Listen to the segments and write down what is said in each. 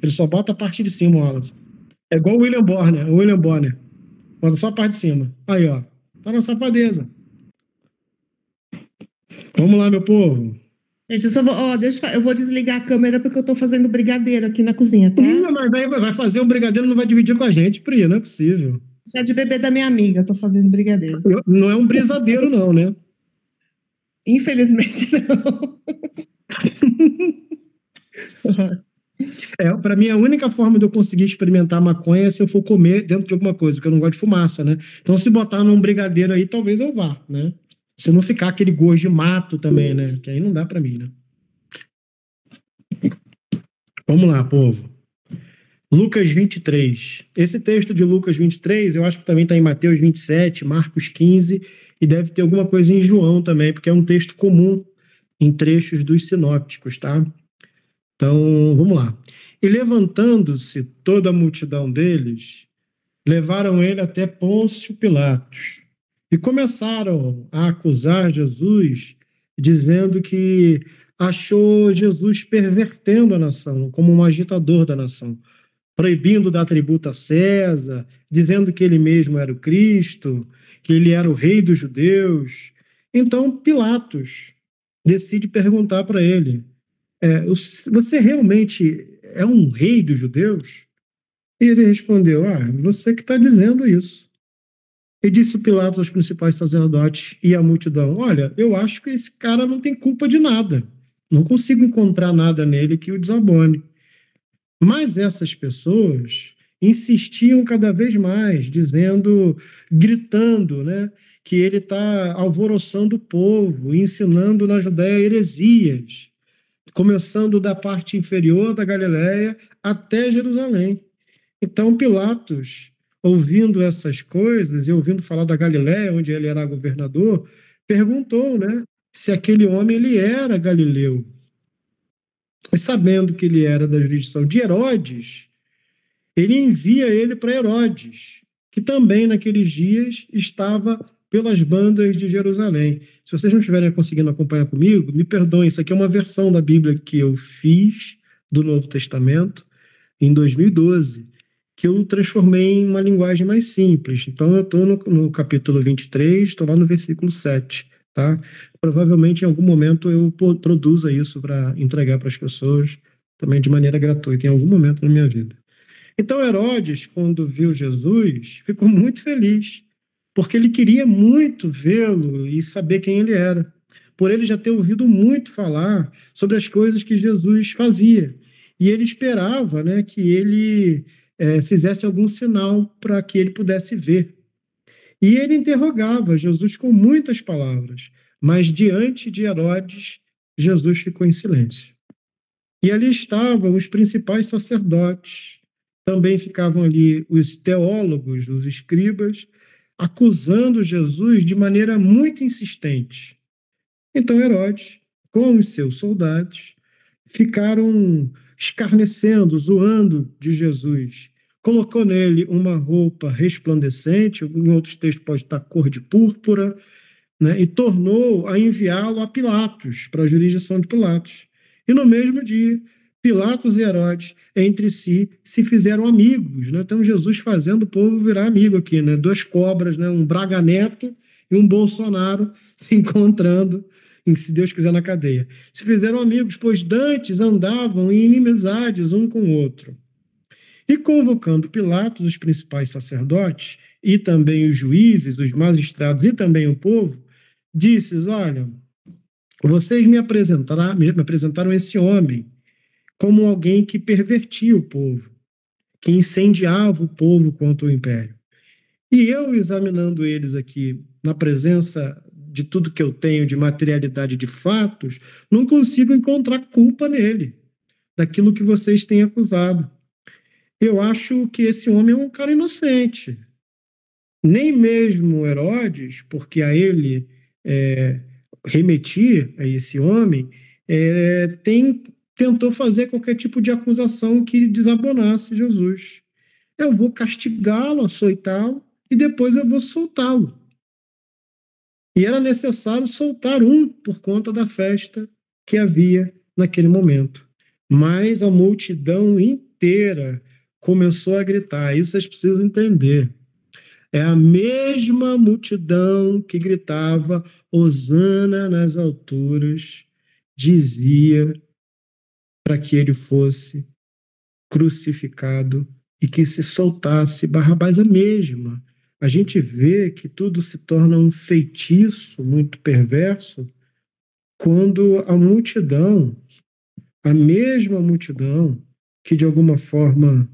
Ele só bota a parte de cima, Wallace. É igual o William Bonner. Bota só a parte de cima. Aí, ó. Tá na safadeza. Vamos lá, meu povo. Gente, eu só vou, ó, eu vou desligar a câmera porque eu tô fazendo brigadeiro aqui na cozinha, tá? Ih, mas aí vai fazer um brigadeiro, não vai dividir com a gente, Pri, não é possível. Chá de bebê da minha amiga, eu tô fazendo brigadeiro. Não é um brisadeiro, não, né? Infelizmente, não. Para mim, a única forma de eu conseguir experimentar maconha é se eu for comer dentro de alguma coisa, porque eu não gosto de fumaça, né? Então, se botar num brigadeiro aí, talvez eu vá, né? Se não ficar aquele gosto de mato também, né? Que aí não dá para mim, né? Vamos lá, povo. Lucas 23. Esse texto de Lucas 23, eu acho que também está em Mateus 27, Marcos 15, e deve ter alguma coisa em João também, porque é um texto comum em trechos dos sinópticos, tá? Então, vamos lá. E levantando-se toda a multidão deles, levaram ele até Pôncio Pilatos e começaram a acusar Jesus, dizendo que achou Jesus pervertendo a nação, como um agitador da nação, proibindo dar tributo a César, dizendo que ele mesmo era o Cristo, que ele era o rei dos judeus. Então Pilatos decide perguntar para ele: você realmente é um rei dos judeus? E ele respondeu: você que está dizendo isso. E disse Pilatos aos principais sacerdotes e à multidão: olha, eu acho que esse cara não tem culpa de nada. Não consigo encontrar nada nele que o desabone. Mas essas pessoas insistiam cada vez mais, dizendo, gritando, né, que ele está alvoroçando o povo, ensinando na Judéia heresias, começando da parte inferior da Galiléia até Jerusalém. Então Pilatos, ouvindo essas coisas e ouvindo falar da Galiléia, onde ele era governador, perguntou, né, se aquele homem ele era galileu. E sabendo que ele era da jurisdição de Herodes, ele envia ele para Herodes, que também naqueles dias estava pelas bandas de Jerusalém. Se vocês não estiverem conseguindo acompanhar comigo, me perdoem, isso aqui é uma versão da Bíblia que eu fiz do Novo Testamento em 2012, que eu transformei em uma linguagem mais simples. Então, eu estou no capítulo 23, estou lá no versículo 7, tá? Provavelmente, em algum momento, eu produza isso para entregar para as pessoas também de maneira gratuita, em algum momento na minha vida. Então, Herodes, quando viu Jesus, ficou muito feliz, porque ele queria muito vê-lo e saber quem ele era, por ele já ter ouvido muito falar sobre as coisas que Jesus fazia. E ele esperava, né, que ele fizesse algum sinal para que ele pudesse ver. E ele interrogava Jesus com muitas palavras, mas diante de Herodes, Jesus ficou em silêncio. E ali estavam os principais sacerdotes, também ficavam ali os teólogos, os escribas, acusando Jesus de maneira muito insistente. Então Herodes, com os seus soldados, ficaram escarnecendo, zoando de Jesus. Colocou nele uma roupa resplandecente, em outros textos pode estar cor de púrpura, né, e tornou a enviá-lo a Pilatos, para a jurisdição de Pilatos. E no mesmo dia, Pilatos e Herodes, entre si, se fizeram amigos. Né? Então, Jesus fazendo o povo virar amigo aqui, né? Duas cobras, né? Um Braga Neto e um Bolsonaro se encontrando, se Deus quiser, na cadeia. Se fizeram amigos, pois dantes andavam em inimizades um com o outro. E convocando Pilatos, os principais sacerdotes, e também os juízes, os magistrados e também o povo, disse: olha, vocês me apresentaram esse homem como alguém que pervertia o povo, que incendiava o povo contra o império. E eu, examinando eles aqui, na presença de tudo que eu tenho de materialidade de fatos, não consigo encontrar culpa nele, daquilo que vocês têm acusado. Eu acho que esse homem é um cara inocente. Nem mesmo Herodes, porque a ele é, remetia a esse homem, tentou fazer qualquer tipo de acusação que desabonasse Jesus. Eu vou castigá-lo, açoitá-lo, e depois eu vou soltá-lo. E era necessário soltar um por conta da festa que havia naquele momento. Mas a multidão inteira inteira começou a gritar. Isso vocês precisam entender. É a mesma multidão que gritava Hosana nas alturas, dizia para que ele fosse crucificado e que se soltasse Barrabás. A mesma. A gente vê que tudo se torna um feitiço muito perverso quando a multidão, a mesma multidão que de alguma forma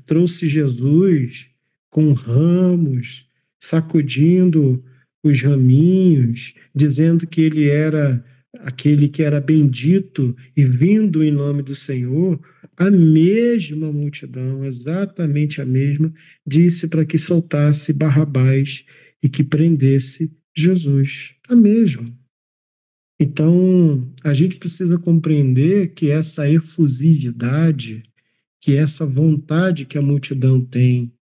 trouxe Jesus com ramos, sacudindo os raminhos, dizendo que ele era aquele que era bendito e vindo em nome do Senhor, a mesma multidão, exatamente a mesma, disse para que soltasse Barrabás e que prendesse Jesus. A mesma. Então, a gente precisa compreender que essa efusividade, que essa vontade que a multidão tem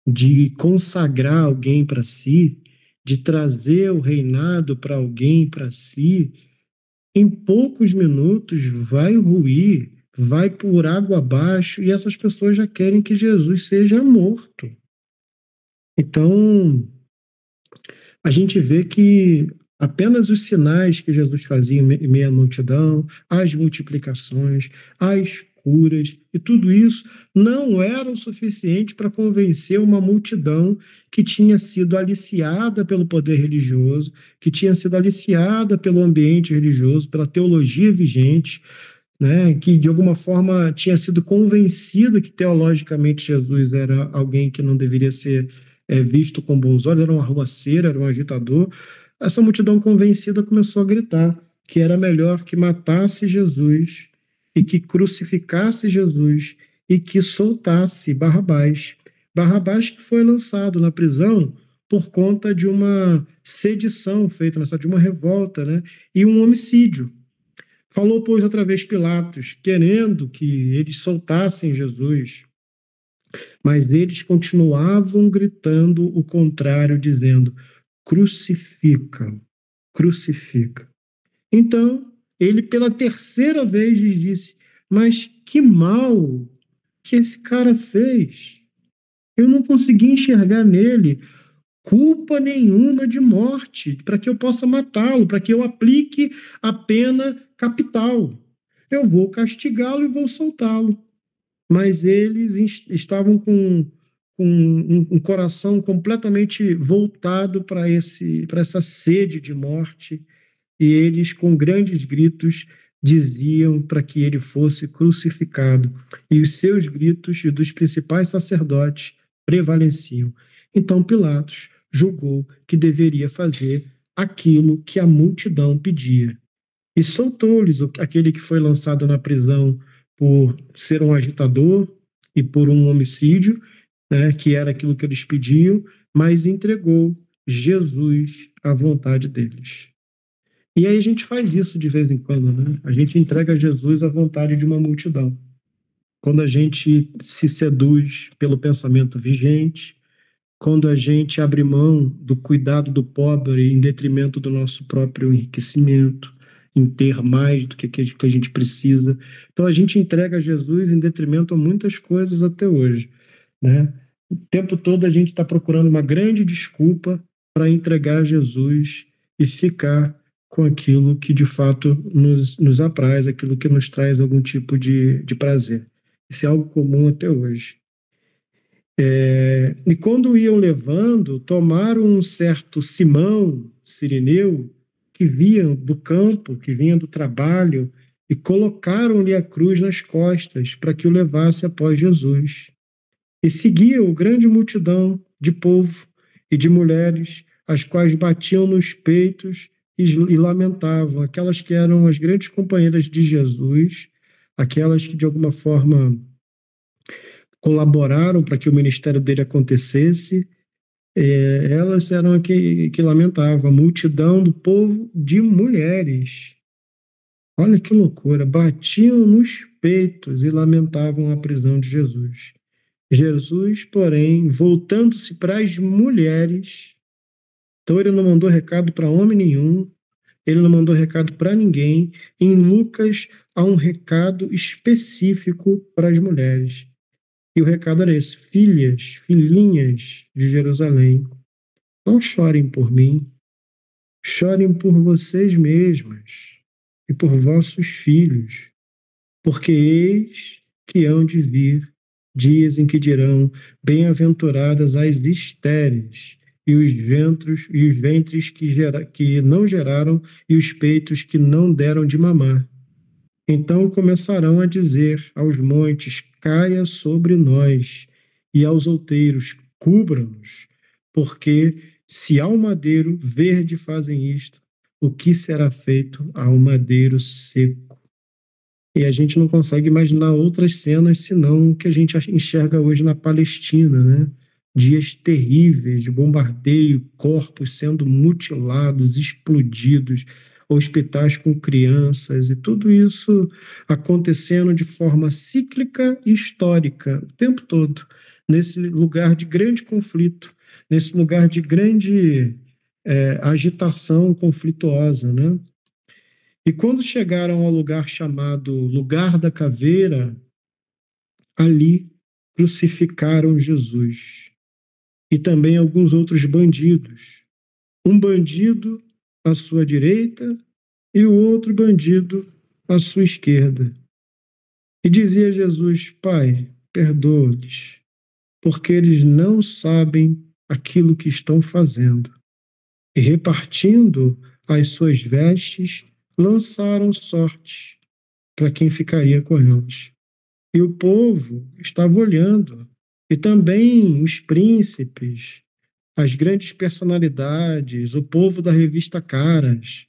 de consagrar alguém para si, de trazer o reinado para alguém para si, em poucos minutos vai ruir, vai por água abaixo, e essas pessoas já querem que Jesus seja morto. Então, a gente vê que apenas os sinais que Jesus fazia em meio à multidão, as multiplicações, as curas, e tudo isso não era o suficiente para convencer uma multidão que tinha sido aliciada pelo poder religioso, que tinha sido aliciada pelo ambiente religioso, pela teologia vigente, né, que de alguma forma tinha sido convencida que teologicamente Jesus era alguém que não deveria ser visto com bons olhos, era um arruaceiro, era um agitador. Essa multidão convencida começou a gritar que era melhor que matasse Jesus e que crucificasse Jesus e que soltasse Barrabás. Barrabás que foi lançado na prisão por conta de uma sedição feita, de uma revolta, né, e um homicídio. Falou, pois, outra vez Pilatos, querendo que eles soltassem Jesus, mas eles continuavam gritando o contrário, dizendo: crucifica, crucifica. Então, ele pela terceira vez lhes disse: mas que mal que esse cara fez. Eu não consegui enxergar nele culpa nenhuma de morte, para que eu possa matá-lo, para que eu aplique a pena capital. Eu vou castigá-lo e vou soltá-lo. Mas eles estavam com um coração completamente voltado para essa sede de morte, e eles, com grandes gritos, diziam para que ele fosse crucificado. E os seus gritos e dos principais sacerdotes prevaleciam. Então Pilatos julgou que deveria fazer aquilo que a multidão pedia. E soltou-lhes aquele que foi lançado na prisão por ser um agitador e por um homicídio, né, que era aquilo que eles pediam, mas entregou Jesus à vontade deles. E aí a gente faz isso de vez em quando, né? A gente entrega Jesus à vontade de uma multidão. Quando a gente se seduz pelo pensamento vigente, quando a gente abre mão do cuidado do pobre em detrimento do nosso próprio enriquecimento, em ter mais do que a gente precisa. Então a gente entrega Jesus em detrimento a muitas coisas até hoje, né? O tempo todo a gente está procurando uma grande desculpa para entregar Jesus e ficar com aquilo que de fato nos apraz, aquilo que nos traz algum tipo de prazer. Isso é algo comum até hoje. E quando iam levando, tomaram um certo Simão, sirineu, que vinha do campo, que vinha do trabalho, e colocaram-lhe a cruz nas costas para que o levasse após Jesus. E seguiam grande multidão de povo e de mulheres, as quais batiam nos peitos e lamentavam, aquelas que eram as grandes companheiras de Jesus, aquelas que de alguma forma colaboraram para que o ministério dele acontecesse. Elas eram as que lamentavam, a multidão do povo de mulheres. Olha que loucura, batiam nos peitos e lamentavam a prisão de Jesus. Jesus, porém, voltando-se para as mulheres, então ele não mandou recado para homem nenhum, ele não mandou recado para ninguém. Em Lucas, há um recado específico para as mulheres. E o recado era esse: filhas, filhinhas de Jerusalém, não chorem por mim, chorem por vocês mesmas e por vossos filhos, porque eis que hão de vir dias em que dirão: bem-aventuradas as estéreis, e os ventres que não geraram, e os peitos que não deram de mamar. Então começarão a dizer aos montes: caia sobre nós, e aos outeiros: cubra-nos, porque se ao madeiro verde fazem isto, o que será feito ao madeiro seco? E a gente não consegue imaginar outras cenas senão o que a gente enxerga hoje na Palestina, né? Dias terríveis de bombardeio, corpos sendo mutilados, explodidos, hospitais com crianças, e tudo isso acontecendo de forma cíclica e histórica o tempo todo, nesse lugar de grande conflito, nesse lugar de grande agitação conflituosa, né? E quando chegaram ao lugar chamado Lugar da Caveira, ali crucificaram Jesus e também alguns outros bandidos. Um bandido à sua direita e o outro bandido à sua esquerda. E dizia Jesus: Pai, perdoa-lhes, porque eles não sabem aquilo que estão fazendo. E repartindo as suas vestes, lançaram sortes para quem ficaria com elas. E o povo estava olhando, e também os príncipes, as grandes personalidades, o povo da revista Caras,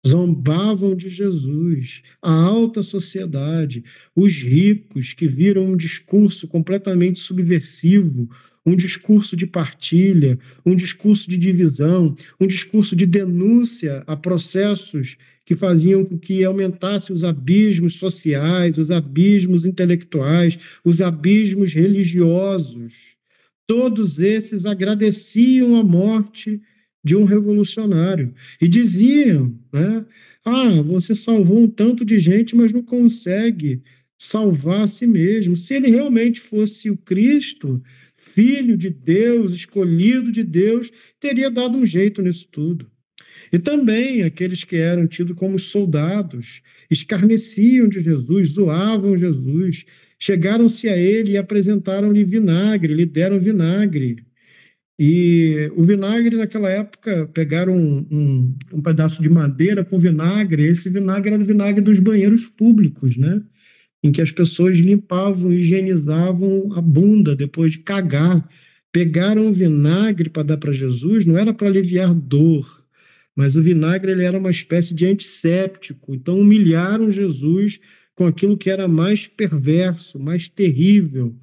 zombavam de Jesus, a alta sociedade, os ricos que viram um discurso completamente subversivo, um discurso de partilha, um discurso de divisão, um discurso de denúncia a processos que faziam com que aumentasse os abismos sociais, os abismos intelectuais, os abismos religiosos. Todos esses agradeciam a morte de um revolucionário e diziam, né? Ah, você salvou um tanto de gente, mas não consegue salvar a si mesmo. Se ele realmente fosse o Cristo, filho de Deus, escolhido de Deus, teria dado um jeito nisso tudo. E também aqueles que eram tidos como soldados escarneciam de Jesus, zoavam Jesus, chegaram-se a ele e apresentaram-lhe vinagre, lhe deram vinagre. E o vinagre, naquela época, pegaram um pedaço de madeira com vinagre. Esse vinagre era o vinagre dos banheiros públicos, né? Em que as pessoas limpavam, higienizavam a bunda depois de cagar. Pegaram o vinagre para dar para Jesus, não era para aliviar dor, mas o vinagre ele era uma espécie de antisséptico. Então humilharam Jesus com aquilo que era mais perverso, mais terrível,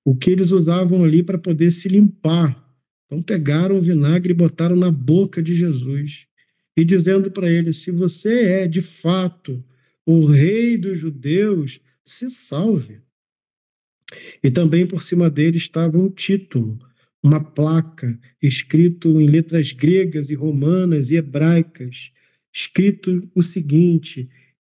o que eles usavam ali para poder se limpar. Então pegaram o vinagre e botaram na boca de Jesus, e dizendo para ele: se você é de fato o rei dos judeus, se salve. E também por cima dele estava um título, uma placa, escrito em letras gregas e romanas e hebraicas, escrito o seguinte: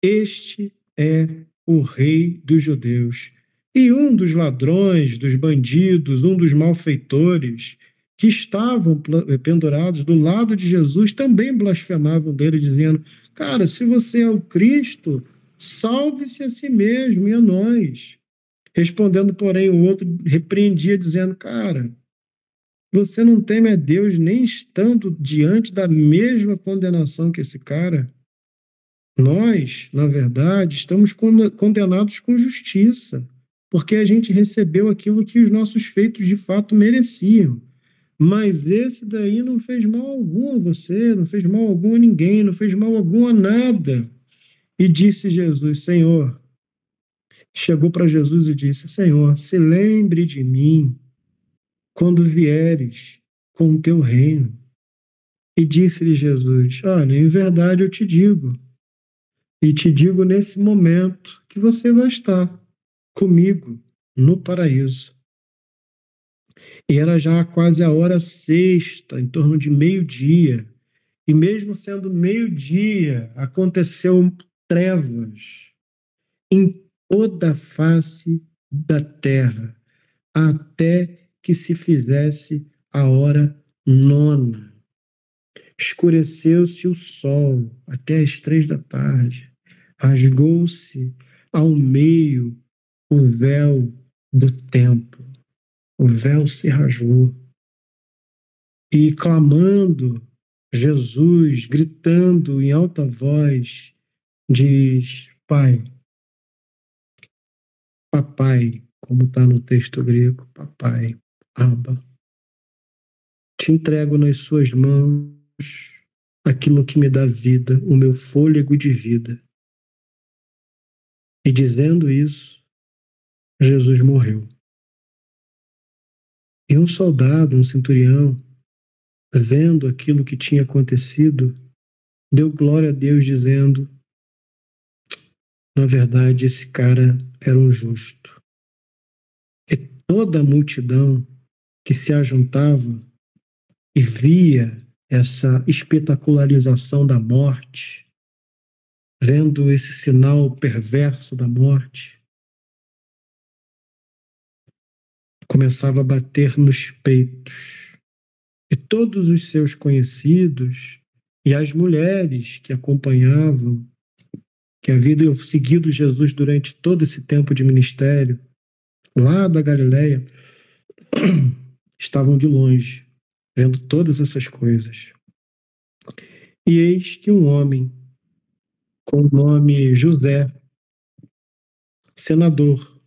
este é o rei dos judeus. E um dos ladrões, dos bandidos, um dos malfeitores que estavam pendurados do lado de Jesus também blasfemavam dele, dizendo: cara, se você é o Cristo, salve-se a si mesmo e a nós. Respondendo, porém, o outro repreendia, dizendo: cara, você não teme a Deus nem estando diante da mesma condenação que esse cara? Nós, na verdade, estamos condenados com justiça, porque a gente recebeu aquilo que os nossos feitos de fato mereciam. Mas esse daí não fez mal algum a você, não fez mal algum a ninguém, não fez mal algum a nada. E disse Jesus: Senhor, chegou para Jesus e disse: Senhor, se lembre de mim quando vieres com o teu reino. E disse-lhe Jesus: olha, em verdade eu te digo, e te digo nesse momento, que você vai estar comigo no paraíso. E era já quase a hora sexta, em torno de meio-dia, e mesmo sendo meio-dia, aconteceu trevas em toda a face da terra, até que se fizesse a hora nona. Escureceu-se o sol até as 3 da tarde, rasgou-se ao meio o véu do templo, o véu se rasgou, e clamando, Jesus, gritando em alta voz, diz: Pai, papai, como está no texto grego, papai, Abba, te entrego nas suas mãos aquilo que me dá vida, o meu fôlego de vida. E dizendo isso, Jesus morreu. E um soldado, um centurião, vendo aquilo que tinha acontecido, deu glória a Deus, dizendo: na verdade, esse cara era um justo. E toda a multidão que se ajuntava e via essa espetacularização da morte, vendo esse sinal perverso da morte, começava a bater nos peitos. E todos os seus conhecidos e as mulheres que acompanhavam, que haviam seguido Jesus durante todo esse tempo de ministério, lá da Galileia, estavam de longe, vendo todas essas coisas. E eis que um homem com o nome José, senador,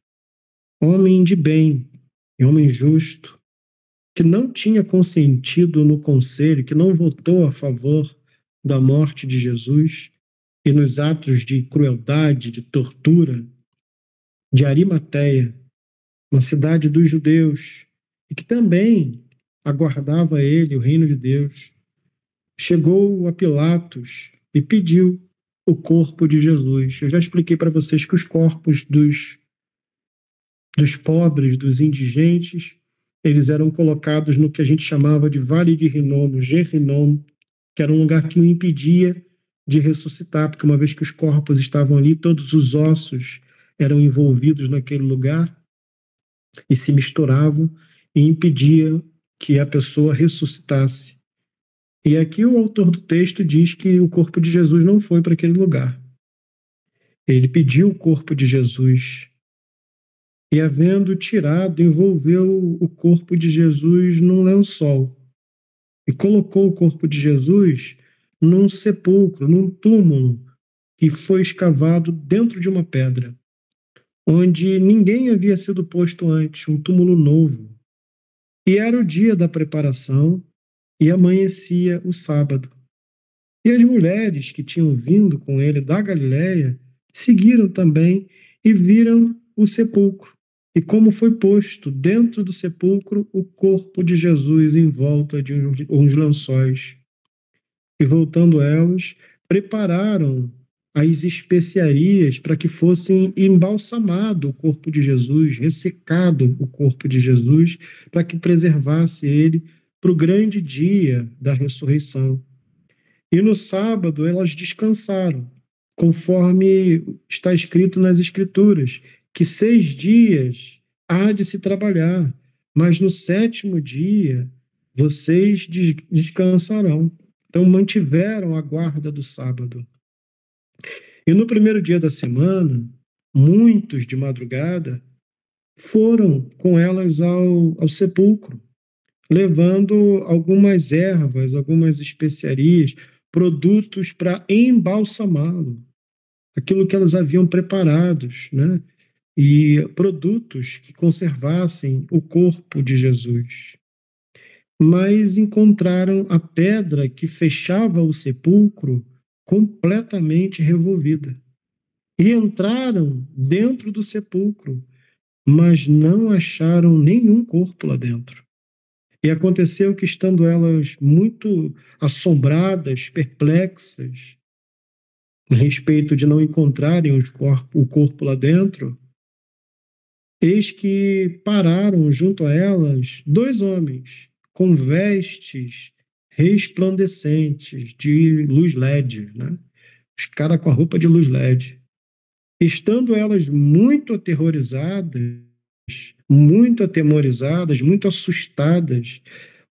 homem de bem e homem justo, que não tinha consentido no conselho, que não votou a favor da morte de Jesus e nos atos de crueldade, de tortura, de Arimateia, uma cidade dos judeus, e que também aguardava ele o reino de Deus, chegou a Pilatos e pediu o corpo de Jesus. Eu já expliquei para vocês que os corpos dos pobres, dos indigentes, eles eram colocados no que a gente chamava de Vale de Rinomo, Gehinnom, que era um lugar que o impedia de ressuscitar, porque uma vez que os corpos estavam ali, todos os ossos eram envolvidos naquele lugar e se misturavam e impediam que a pessoa ressuscitasse. E aqui o autor do texto diz que o corpo de Jesus não foi para aquele lugar. Ele pediu o corpo de Jesus e, havendo tirado, envolveu o corpo de Jesus num lençol e colocou o corpo de Jesus num sepulcro, num túmulo que foi escavado dentro de uma pedra, onde ninguém havia sido posto antes, um túmulo novo. E era o dia da preparação e amanhecia o sábado. E as mulheres que tinham vindo com ele da Galiléia seguiram também e viram o sepulcro. E como foi posto dentro do sepulcro o corpo de Jesus em volta de uns lençóis. E voltando elas, prepararam as especiarias para que fossem embalsamado o corpo de Jesus, ressecado o corpo de Jesus, para que preservasse ele para o grande dia da ressurreição. E no sábado elas descansaram, conforme está escrito nas Escrituras, que 6 dias há de se trabalhar, mas no 7º dia vocês descansarão. Então mantiveram a guarda do sábado. E no primeiro dia da semana, muitos de madrugada foram com elas ao sepulcro, levando algumas ervas, algumas especiarias, produtos para embalsamá-lo, aquilo que elas haviam preparados, né? E produtos que conservassem o corpo de Jesus. Mas encontraram a pedra que fechava o sepulcro completamente revolvida. E entraram dentro do sepulcro, mas não acharam nenhum corpo lá dentro. E aconteceu que, estando elas muito assombradas, perplexas, a respeito de não encontrarem o corpo lá dentro, eis que pararam junto a elas 2 homens com vestes resplandecentes de luz LED, né? Os caras com a roupa de luz LED. Estando elas muito atemorizadas, muito assustadas,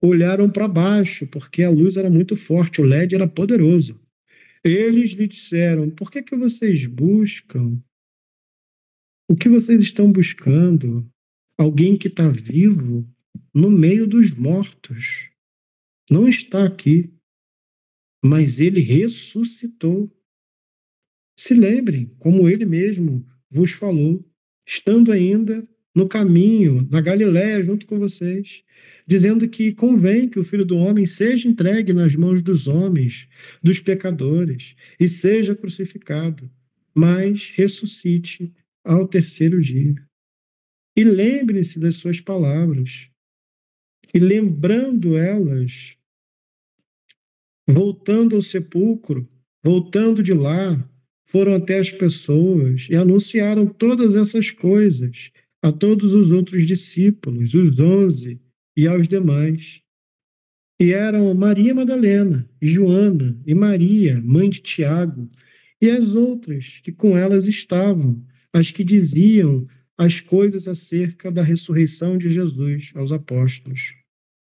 olharam para baixo, porque a luz era muito forte, o LED era poderoso. Eles lhe disseram: por que que vocês buscam? O que vocês estão buscando? Alguém que está vivo no meio dos mortos. Não está aqui, mas ele ressuscitou. Se lembrem, como ele mesmo vos falou, estando ainda no caminho, na Galiléia, junto com vocês, dizendo que convém que o Filho do Homem seja entregue nas mãos dos homens, dos pecadores, e seja crucificado, mas ressuscite ao terceiro dia. E lembrem-se das suas palavras. E lembrando elas, voltando ao sepulcro, voltando de lá, foram até as pessoas e anunciaram todas essas coisas a todos os outros discípulos, os 11, e aos demais. E eram Maria Madalena, Joana e Maria, mãe de Tiago, e as outras que com elas estavam, as que diziam as coisas acerca da ressurreição de Jesus aos apóstolos.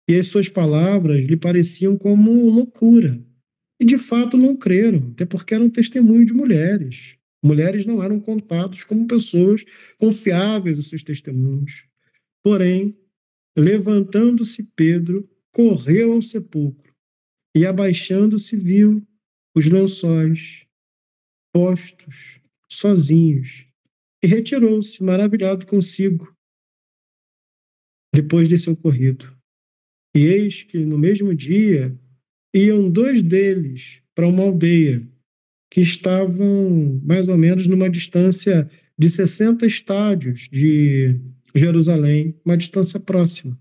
E as suas palavras lhe pareciam como loucura. E de fato não creram, até porque eram testemunho de mulheres. Mulheres não eram contadas como pessoas confiáveis os seus testemunhos. Porém, levantando-se Pedro, correu ao sepulcro e, abaixando-se, viu os lençóis postos, sozinhos, e retirou-se, maravilhado consigo, depois desse ocorrido. E eis que, no mesmo dia, iam 2 deles para uma aldeia que estavam mais ou menos numa distância de 60 estádios de Jerusalém, uma distância próxima,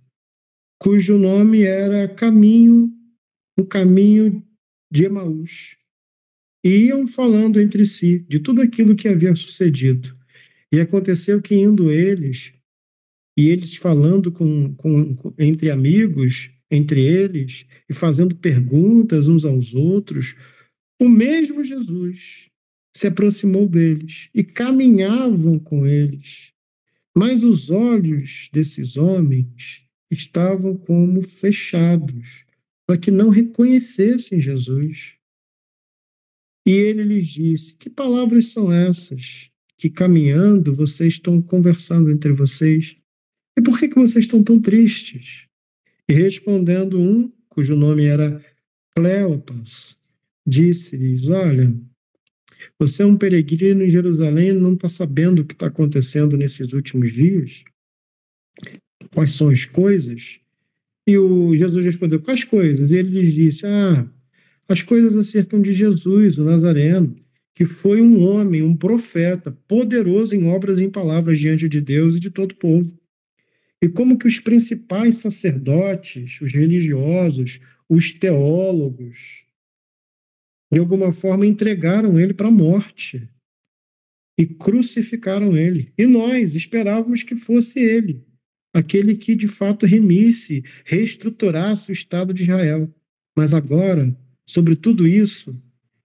cujo nome era o caminho de Emaús. E iam falando entre si de tudo aquilo que havia sucedido. E aconteceu que indo eles, e eles falando entre amigos, entre eles, e fazendo perguntas uns aos outros, o mesmo Jesus se aproximou deles e caminhavam com eles. Mas os olhos desses homens estavam como fechados, para que não reconhecessem Jesus. E ele lhes disse: que palavras são essas que, caminhando, vocês estão conversando entre vocês? E por que vocês estão tão tristes? E respondendo um, cujo nome era Cleopas, disse-lhes: olha, você é um peregrino em Jerusalém e não está sabendo o que está acontecendo nesses últimos dias? Quais são as coisas? E o Jesus respondeu: quais coisas? E ele lhes disse: as coisas acerca de Jesus, o Nazareno, que foi um homem, um profeta, poderoso em obras e em palavras diante de Deus e de todo o povo. E como que os principais sacerdotes, os religiosos, os teólogos, de alguma forma entregaram ele para a morte e crucificaram ele. E nós esperávamos que fosse ele, aquele que de fato remisse, reestruturasse o Estado de Israel. Mas agora, sobre tudo isso,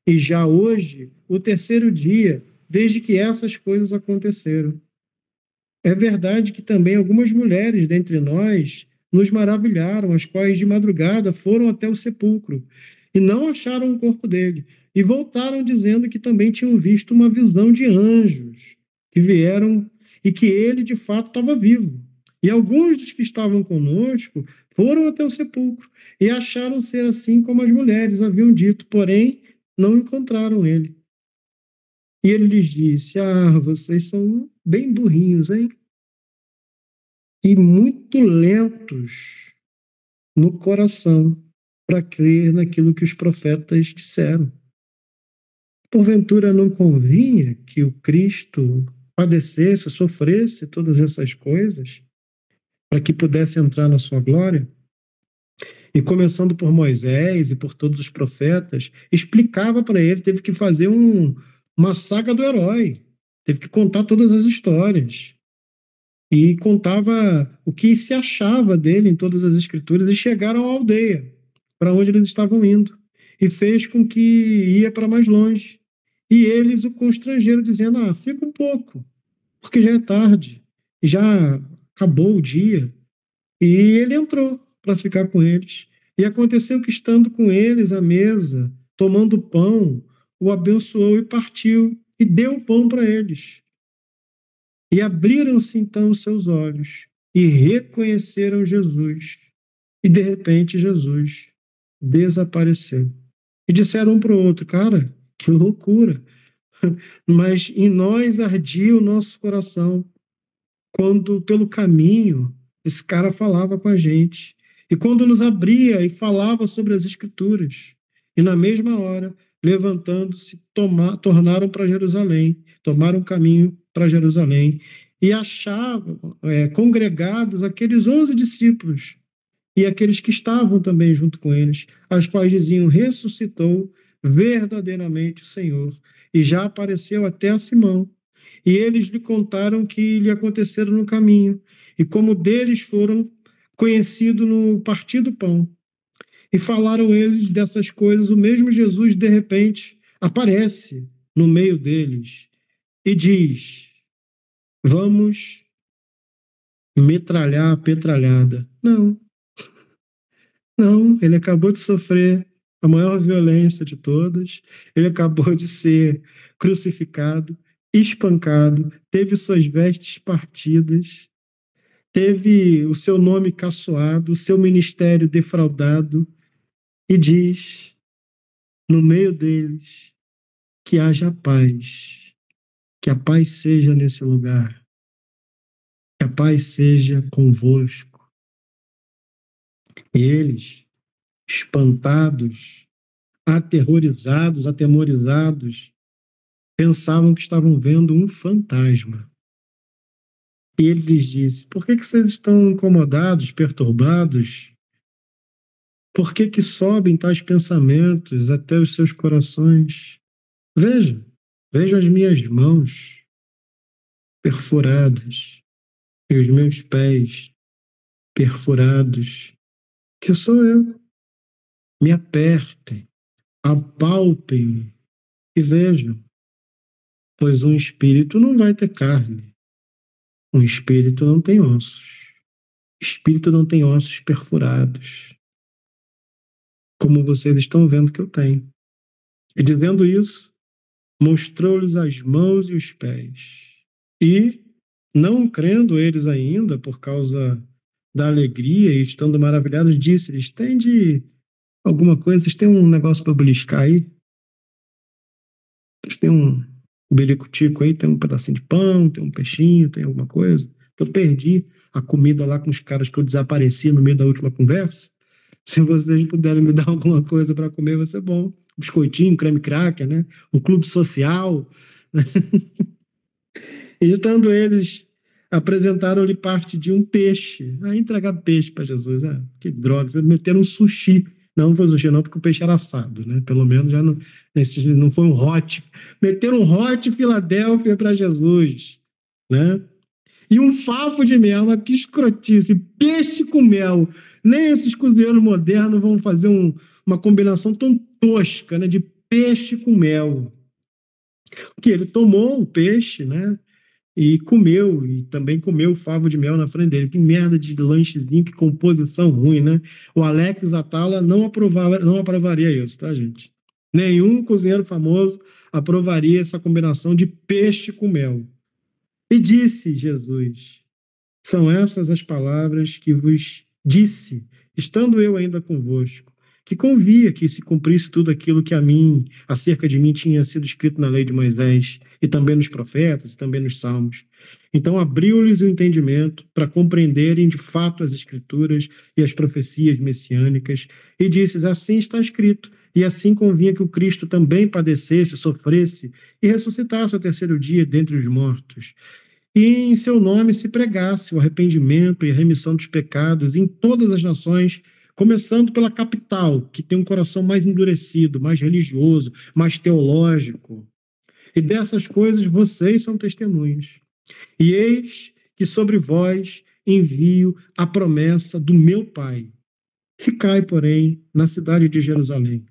e já hoje, o terceiro dia, desde que essas coisas aconteceram. É verdade que também algumas mulheres dentre nós nos maravilharam, as quais de madrugada foram até o sepulcro e não acharam o corpo dele, e voltaram dizendo que também tinham visto uma visão de anjos que vieram e que ele de fato estava vivo. E alguns dos que estavam conosco foram até o sepulcro e acharam ser assim como as mulheres haviam dito, porém não encontraram ele. E ele lhes disse: vocês são bem burrinhos, hein? E muito lentos no coração para crer naquilo que os profetas disseram. Porventura não convinha que o Cristo padecesse, sofresse todas essas coisas para que pudesse entrar na sua glória? E começando por Moisés e por todos os profetas, explicava para ele, teve que fazer uma saga do herói, teve que contar todas as histórias. E contava o que se achava dele em todas as escrituras, e chegaram à aldeia, para onde eles estavam indo e fez com que ia para mais longe. E eles o constrangeram, dizendo: fica um pouco, porque já é tarde, já acabou o dia. E ele entrou para ficar com eles. E aconteceu que, estando com eles à mesa, tomando pão, o abençoou e partiu, e deu o pão para eles. E abriram-se então os seus olhos, e reconheceram Jesus. E de repente Jesus desapareceu. E disseram um para o outro: cara, que loucura! Mas em nós ardia o nosso coração quando pelo caminho esse cara falava com a gente. E quando nos abria e falava sobre as Escrituras. E na mesma hora, levantando-se, tornaram para Jerusalém, tomaram caminho para Jerusalém e achavam congregados aqueles 11 discípulos e aqueles que estavam também junto com eles, as quais diziam: ressuscitou verdadeiramente o Senhor, e já apareceu até a Simão. E eles lhe contaram o que lhe aconteceram no caminho, e como deles foram conhecidos no partir do pão. E falaram eles dessas coisas, o mesmo Jesus, de repente, aparece no meio deles e diz: vamos metralhar a petralhada. Não, não, ele acabou de sofrer a maior violência de todas, ele acabou de ser crucificado, espancado, teve suas vestes partidas, teve o seu nome caçoado, o seu ministério defraudado, e diz, no meio deles, que haja paz, que a paz seja nesse lugar, que a paz seja convosco. E eles, espantados, atemorizados, pensavam que estavam vendo um fantasma. E ele lhes disse: por que vocês estão incomodados, perturbados? Por que sobem tais pensamentos até os seus corações? Vejam as minhas mãos perfuradas e os meus pés perfurados, que sou eu. Me apertem, apalpem-me e vejam, pois um espírito não vai ter carne, um espírito não tem ossos, espírito não tem ossos perfurados, como vocês estão vendo que eu tenho. E dizendo isso, mostrou-lhes as mãos e os pés. E, não crendo eles ainda, por causa da alegria e estando maravilhados, disse-lhes: tem de alguma coisa? Vocês têm um negócio para beliscar aí? Vocês têm um belicutico aí? Tem um pedacinho de pão? Tem um peixinho? Tem alguma coisa? Eu perdi a comida lá com os caras que eu desapareci no meio da última conversa. Se vocês puderem me dar alguma coisa para comer, vai ser bom. Biscoitinho, creme cracker, né? Um clube social. E estando eles, apresentaram-lhe parte de um peixe. Aí entregaram peixe para Jesus. Que droga, meteram um sushi. Não foi sushi não, porque o peixe era assado, né? Pelo menos já não foi um hot. Meteram um hot Filadélfia para Jesus, né? E um favo de mel, mas que escrotice, peixe com mel. Nem esses cozinheiros modernos vão fazer uma combinação tão tosca, né? De peixe com mel. Porque ele tomou o peixe, né? E comeu, e também comeu o favo de mel na frente dele. Que merda de lanchezinho, que composição ruim, né? O Alex Atala não aprovaria isso, tá, gente? Nenhum cozinheiro famoso aprovaria essa combinação de peixe com mel. E disse Jesus: são essas as palavras que vos disse, estando eu ainda convosco, que convia que se cumprisse tudo aquilo que acerca de mim, tinha sido escrito na lei de Moisés, e também nos profetas, e também nos salmos. Então abriu-lhes o entendimento para compreenderem de fato as escrituras e as profecias messiânicas, e disse: assim está escrito, e assim convinha que o Cristo também padecesse, sofresse, e ressuscitasse ao terceiro dia dentre os mortos, e em seu nome se pregasse o arrependimento e a remissão dos pecados em todas as nações, começando pela capital, que tem um coração mais endurecido, mais religioso, mais teológico. E dessas coisas vocês são testemunhas. E eis que sobre vós envio a promessa do meu Pai. Ficai, porém, na cidade de Jerusalém,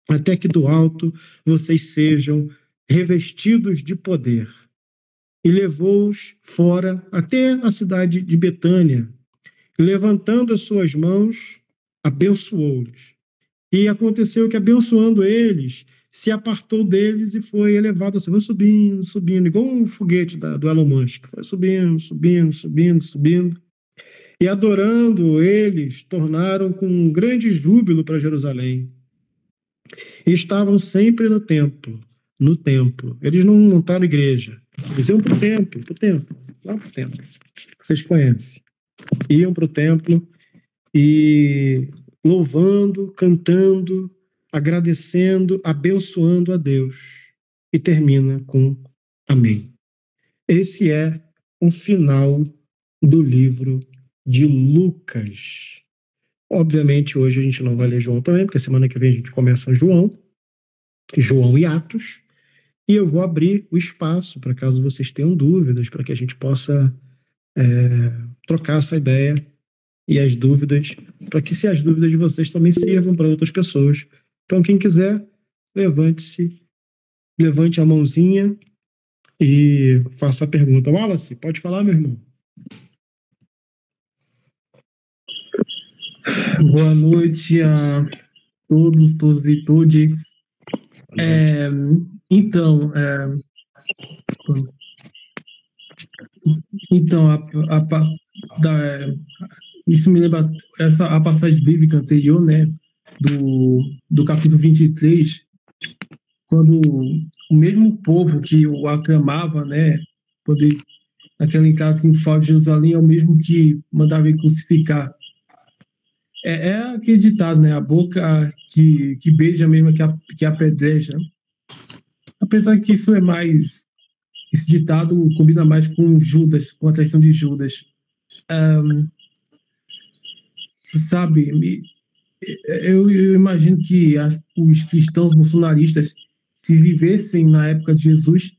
até que do alto vocês sejam revestidos de poder. E levou-os fora até a cidade de Betânia, e, levantando as suas mãos, abençoou-os. E aconteceu que, abençoando eles, se apartou deles e foi elevado, assim, foi subindo, subindo, igual um foguete do Elon Musk. Foi subindo, subindo, subindo, subindo. E adorando eles, tornaram com um grande júbilo para Jerusalém. E estavam sempre no templo, no templo. Eles não montaram igreja. Eles iam para o templo, lá para o templo. Vocês conhecem. Iam para o templo e louvando, cantando, agradecendo, abençoando a Deus. E termina com amém. Esse é o final do livro de Lucas. Obviamente, hoje a gente não vai ler João também, porque semana que vem a gente começa João e Atos, e eu vou abrir o espaço para caso vocês tenham dúvidas, para que a gente possa trocar essa ideia e as dúvidas, para que se as dúvidas de vocês também sirvam para outras pessoas. Então, quem quiser, levante a mãozinha e faça a pergunta. Wallace, pode falar, meu irmão? Boa noite a todos e todes. Então, isso me lembra a passagem bíblica anterior, né, do capítulo 23, quando o mesmo povo que o aclamava, né, aquele cara que fala de Jerusalém é o mesmo que mandava ele crucificar. É aquele ditado, né? A boca que beija mesmo que apedreja. Apesar que isso é mais... Esse ditado combina mais com Judas, com a traição de Judas. Você sabe, eu imagino que os cristãos bolsonaristas, se vivessem na época de Jesus,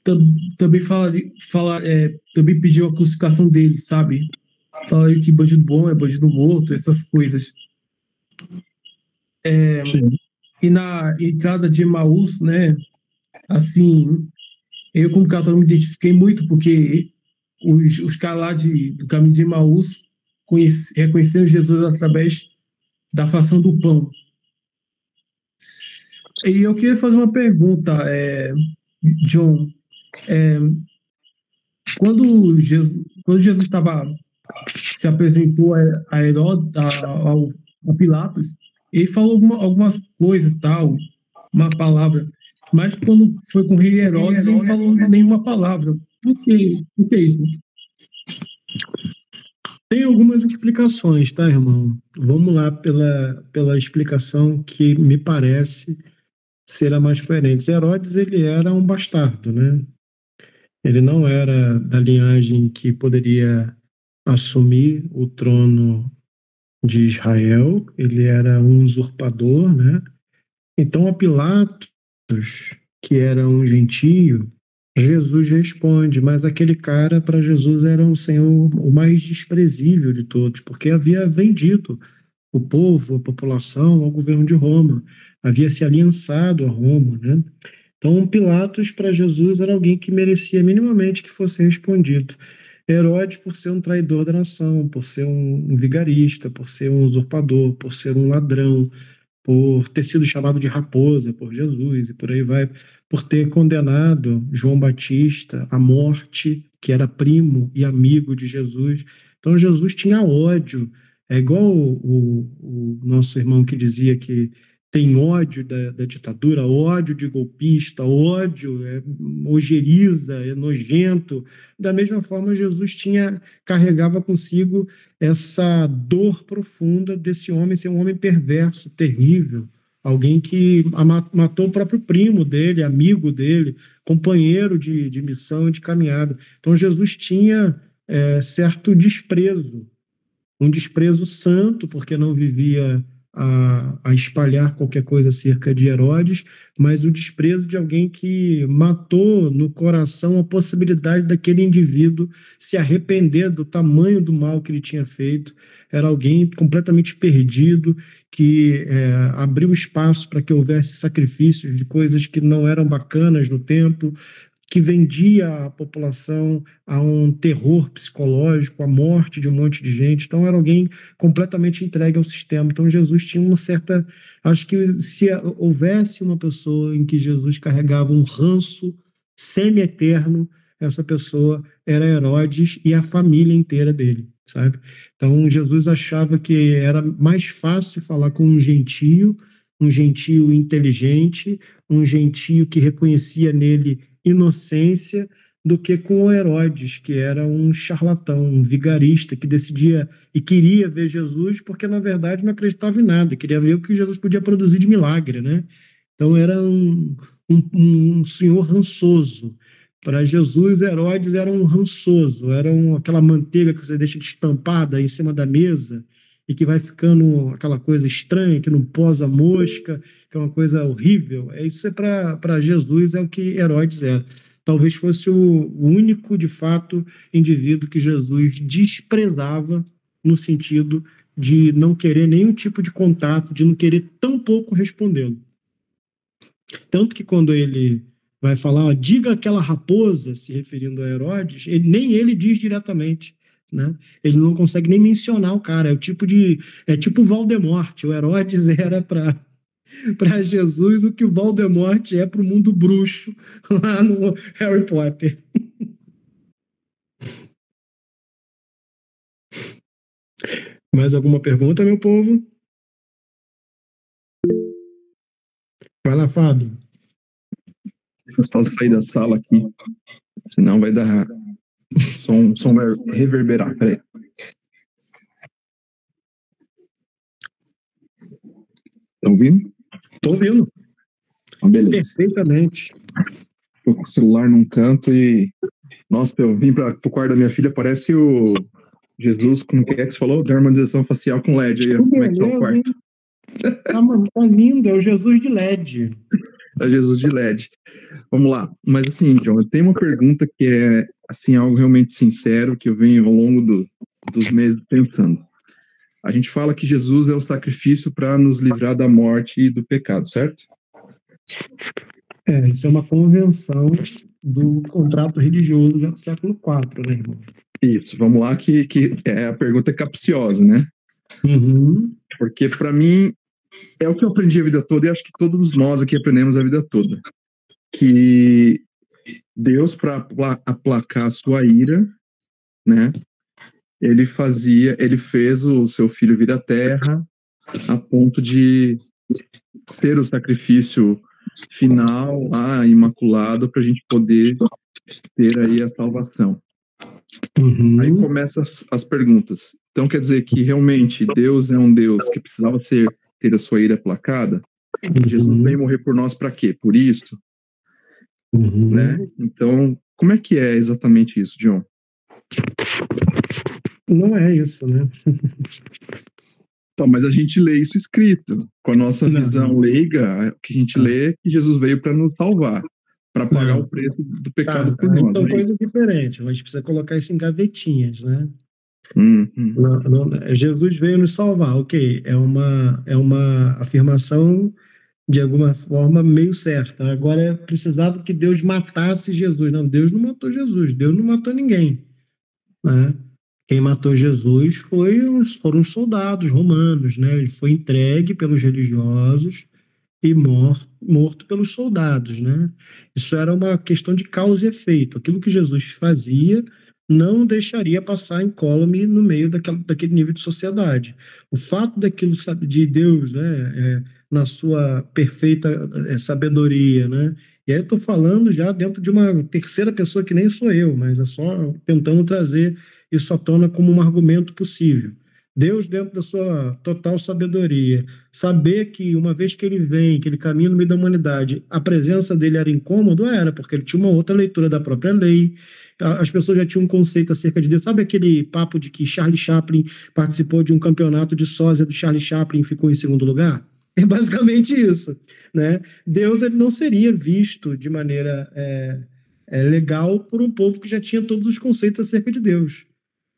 também também pediam a crucificação dele, sabe? Falaram que bandido bom é bandido morto, essas coisas. E na entrada de Emaús, né? Assim, eu como católico me identifiquei muito, porque os caras lá do caminho de Emaús reconheceram Jesus através da fração do pão. E eu queria fazer uma pergunta, John. Quando Jesus se apresentou a Herodes, a Pilatos, ele falou algumas coisas, tal, uma palavra. Mas quando foi com o rei Herodes, ele não falou nenhuma palavra. Por que isso? Tem algumas explicações, tá, irmão? Vamos lá pela explicação que me parece ser a mais coerente. Herodes, ele era um bastardo, né? Ele não era da linhagem que poderia assumir o trono de Israel, ele era um usurpador, né? Então, a Pilatos, que era um gentio, Jesus responde, mas aquele cara para Jesus era o Senhor o mais desprezível de todos, porque havia vendido o povo, a população ao governo de Roma, havia se aliançado a Roma, né? Então, Pilatos para Jesus era alguém que merecia minimamente que fosse respondido. Herodes, por ser um traidor da nação, por ser um vigarista, por ser um usurpador, por ser um ladrão, por ter sido chamado de raposa por Jesus e por aí vai, por ter condenado João Batista à morte, que era primo e amigo de Jesus. Então Jesus tinha ódio. É igual o nosso irmão que dizia que tem ódio da ditadura, ódio de golpista, ódio, ojeriza, é nojento. Da mesma forma, Jesus carregava consigo essa dor profunda desse homem ser um homem perverso, terrível, alguém que matou o próprio primo dele, amigo dele, companheiro de missão e de caminhada. Então Jesus tinha certo desprezo, um desprezo santo, porque não vivia a espalhar qualquer coisa acerca de Herodes, mas o desprezo de alguém que matou no coração a possibilidade daquele indivíduo se arrepender do tamanho do mal que ele tinha feito. Era alguém completamente perdido, que abriu espaço para que houvesse sacrifícios de coisas que não eram bacanas no templo, que vendia a população a um terror psicológico, a morte de um monte de gente. Então, era alguém completamente entregue ao sistema. Então, Jesus tinha uma certa. Acho que se houvesse uma pessoa em que Jesus carregava um ranço semi-eterno, essa pessoa era Herodes e a família inteira dele, sabe? Então, Jesus achava que era mais fácil falar com um gentio inteligente, um gentio que reconhecia nele inocência, do que com o Herodes, que era um charlatão, um vigarista, que decidia e queria ver Jesus, porque na verdade não acreditava em nada, queria ver o que Jesus podia produzir de milagre, né? Então era um senhor rançoso. Para Jesus, Herodes era um rançoso, era aquela manteiga que você deixa destampada em cima da mesa e que vai ficando aquela coisa estranha, que não posa mosca, que é uma coisa horrível. Isso para Jesus é o que Herodes era. Talvez fosse o único, de fato, indivíduo que Jesus desprezava no sentido de não querer nenhum tipo de contato, de não querer tão pouco respondê-lo. Tanto que quando ele vai falar, ó, diga aquela raposa, se referindo a Herodes, nem ele diz diretamente, né? Ele não consegue nem mencionar o cara, é tipo Voldemort. O Herodes era para Jesus o que o Voldemort é para o mundo bruxo lá no Harry Potter. Mais alguma pergunta, meu povo? Vai lá, Fábio. Deixa eu só sair da sala aqui, senão vai dar som vai reverberar. Peraí. Tá ouvindo? Tô ouvindo. Beleza. Perfeitamente. Tô com o celular num canto e... Nossa, eu vim pro quarto da minha filha, parece o Jesus, como que é que você falou? Da harmonização facial com LED aí, como é que tá o quarto? Tá lindo, é o Jesus de LED. É Jesus de LED. Vamos lá. Mas assim, John, eu tenho uma pergunta que é assim, algo realmente sincero, que eu venho ao longo dos meses pensando. A gente fala que Jesus é o sacrifício para nos livrar da morte e do pecado, certo? Isso é uma convenção do contrato religioso do século IV, né, irmão? Isso, vamos lá, que a pergunta é capciosa, né? Uhum. Porque para mim é o que eu aprendi a vida toda e acho que todos nós aqui aprendemos a vida toda. Que Deus, para aplacar a sua ira, né? Ele fez o seu filho vir à terra a ponto de ter o sacrifício final, imaculado, para a gente poder ter aí a salvação. Uhum. Aí começam as perguntas. Então quer dizer que realmente Deus é um Deus que precisava ter a sua ira aplacada? Uhum. Jesus veio morrer por nós para quê? Por isso? Uhum. Né? Então, como é que é exatamente isso, John? Não é isso, né? Então, mas a gente lê isso escrito. Com a nossa visão leiga, o que a gente lê é que Jesus veio para nos salvar, para pagar o preço do pecado por nós. Então, coisa diferente. A gente precisa colocar isso em gavetinhas, né? Jesus veio nos salvar, ok. É uma afirmação de alguma forma meio certa. Agora, precisava que Deus matasse Jesus. Não, Deus não matou Jesus. Deus não matou ninguém, né? Quem matou Jesus foram os soldados romanos, né? Ele foi entregue pelos religiosos e morto pelos soldados, né? Isso era uma questão de causa e efeito. Aquilo que Jesus fazia não deixaria passar incólume no meio daquele nível de sociedade. O fato daquilo, sabe, de Deus, né, na sua perfeita sabedoria, né? E aí eu estou falando já dentro de uma terceira pessoa que nem sou eu, mas é só tentando trazer isso à tona como um argumento possível. Deus, dentro da sua total sabedoria, saber que uma vez que ele vem, que ele caminha no meio da humanidade, a presença dele era incômodo, era, porque ele tinha uma outra leitura da própria lei, as pessoas já tinham um conceito acerca de Deus. Sabe aquele papo de que Charlie Chaplin participou de um campeonato de sósia do Charlie Chaplin e ficou em segundo lugar? É basicamente isso, né? Deus ele não seria visto de maneira legal por um povo que já tinha todos os conceitos acerca de Deus.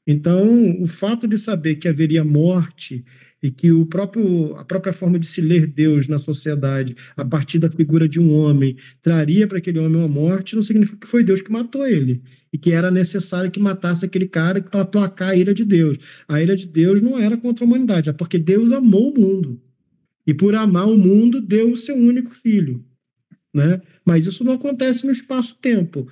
Então, o fato de saber que haveria morte e que a própria forma de se ler Deus na sociedade, a partir da figura de um homem, traria para aquele homem uma morte, não significa que foi Deus que matou ele e que era necessário que matasse aquele cara para aplacar a ira de Deus. A ira de Deus não era contra a humanidade, é porque Deus amou o mundo. E por amar o mundo, deu o seu único filho, né? Mas isso não acontece no espaço-tempo.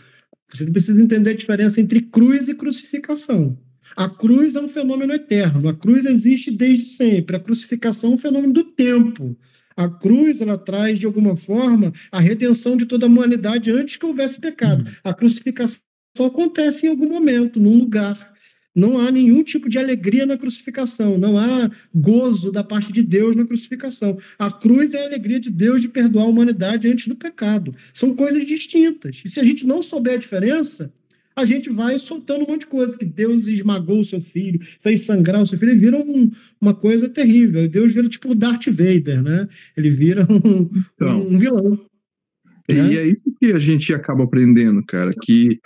Você precisa entender a diferença entre cruz e crucificação. A cruz é um fenômeno eterno, a cruz existe desde sempre, a crucificação é um fenômeno do tempo. A cruz, ela traz, de alguma forma, a redenção de toda a humanidade antes que houvesse pecado. A crucificação só acontece em algum momento, num lugar. Não há nenhum tipo de alegria na crucificação, não há gozo da parte de Deus na crucificação. A cruz é a alegria de Deus de perdoar a humanidade antes do pecado. São coisas distintas. E se a gente não souber a diferença, a gente vai soltando um monte de coisa, que Deus esmagou o seu filho, fez sangrar o seu filho, e vira uma coisa terrível. Deus vira tipo o Darth Vader, né? Ele vira um vilão. E é isso que a gente acaba aprendendo, cara, que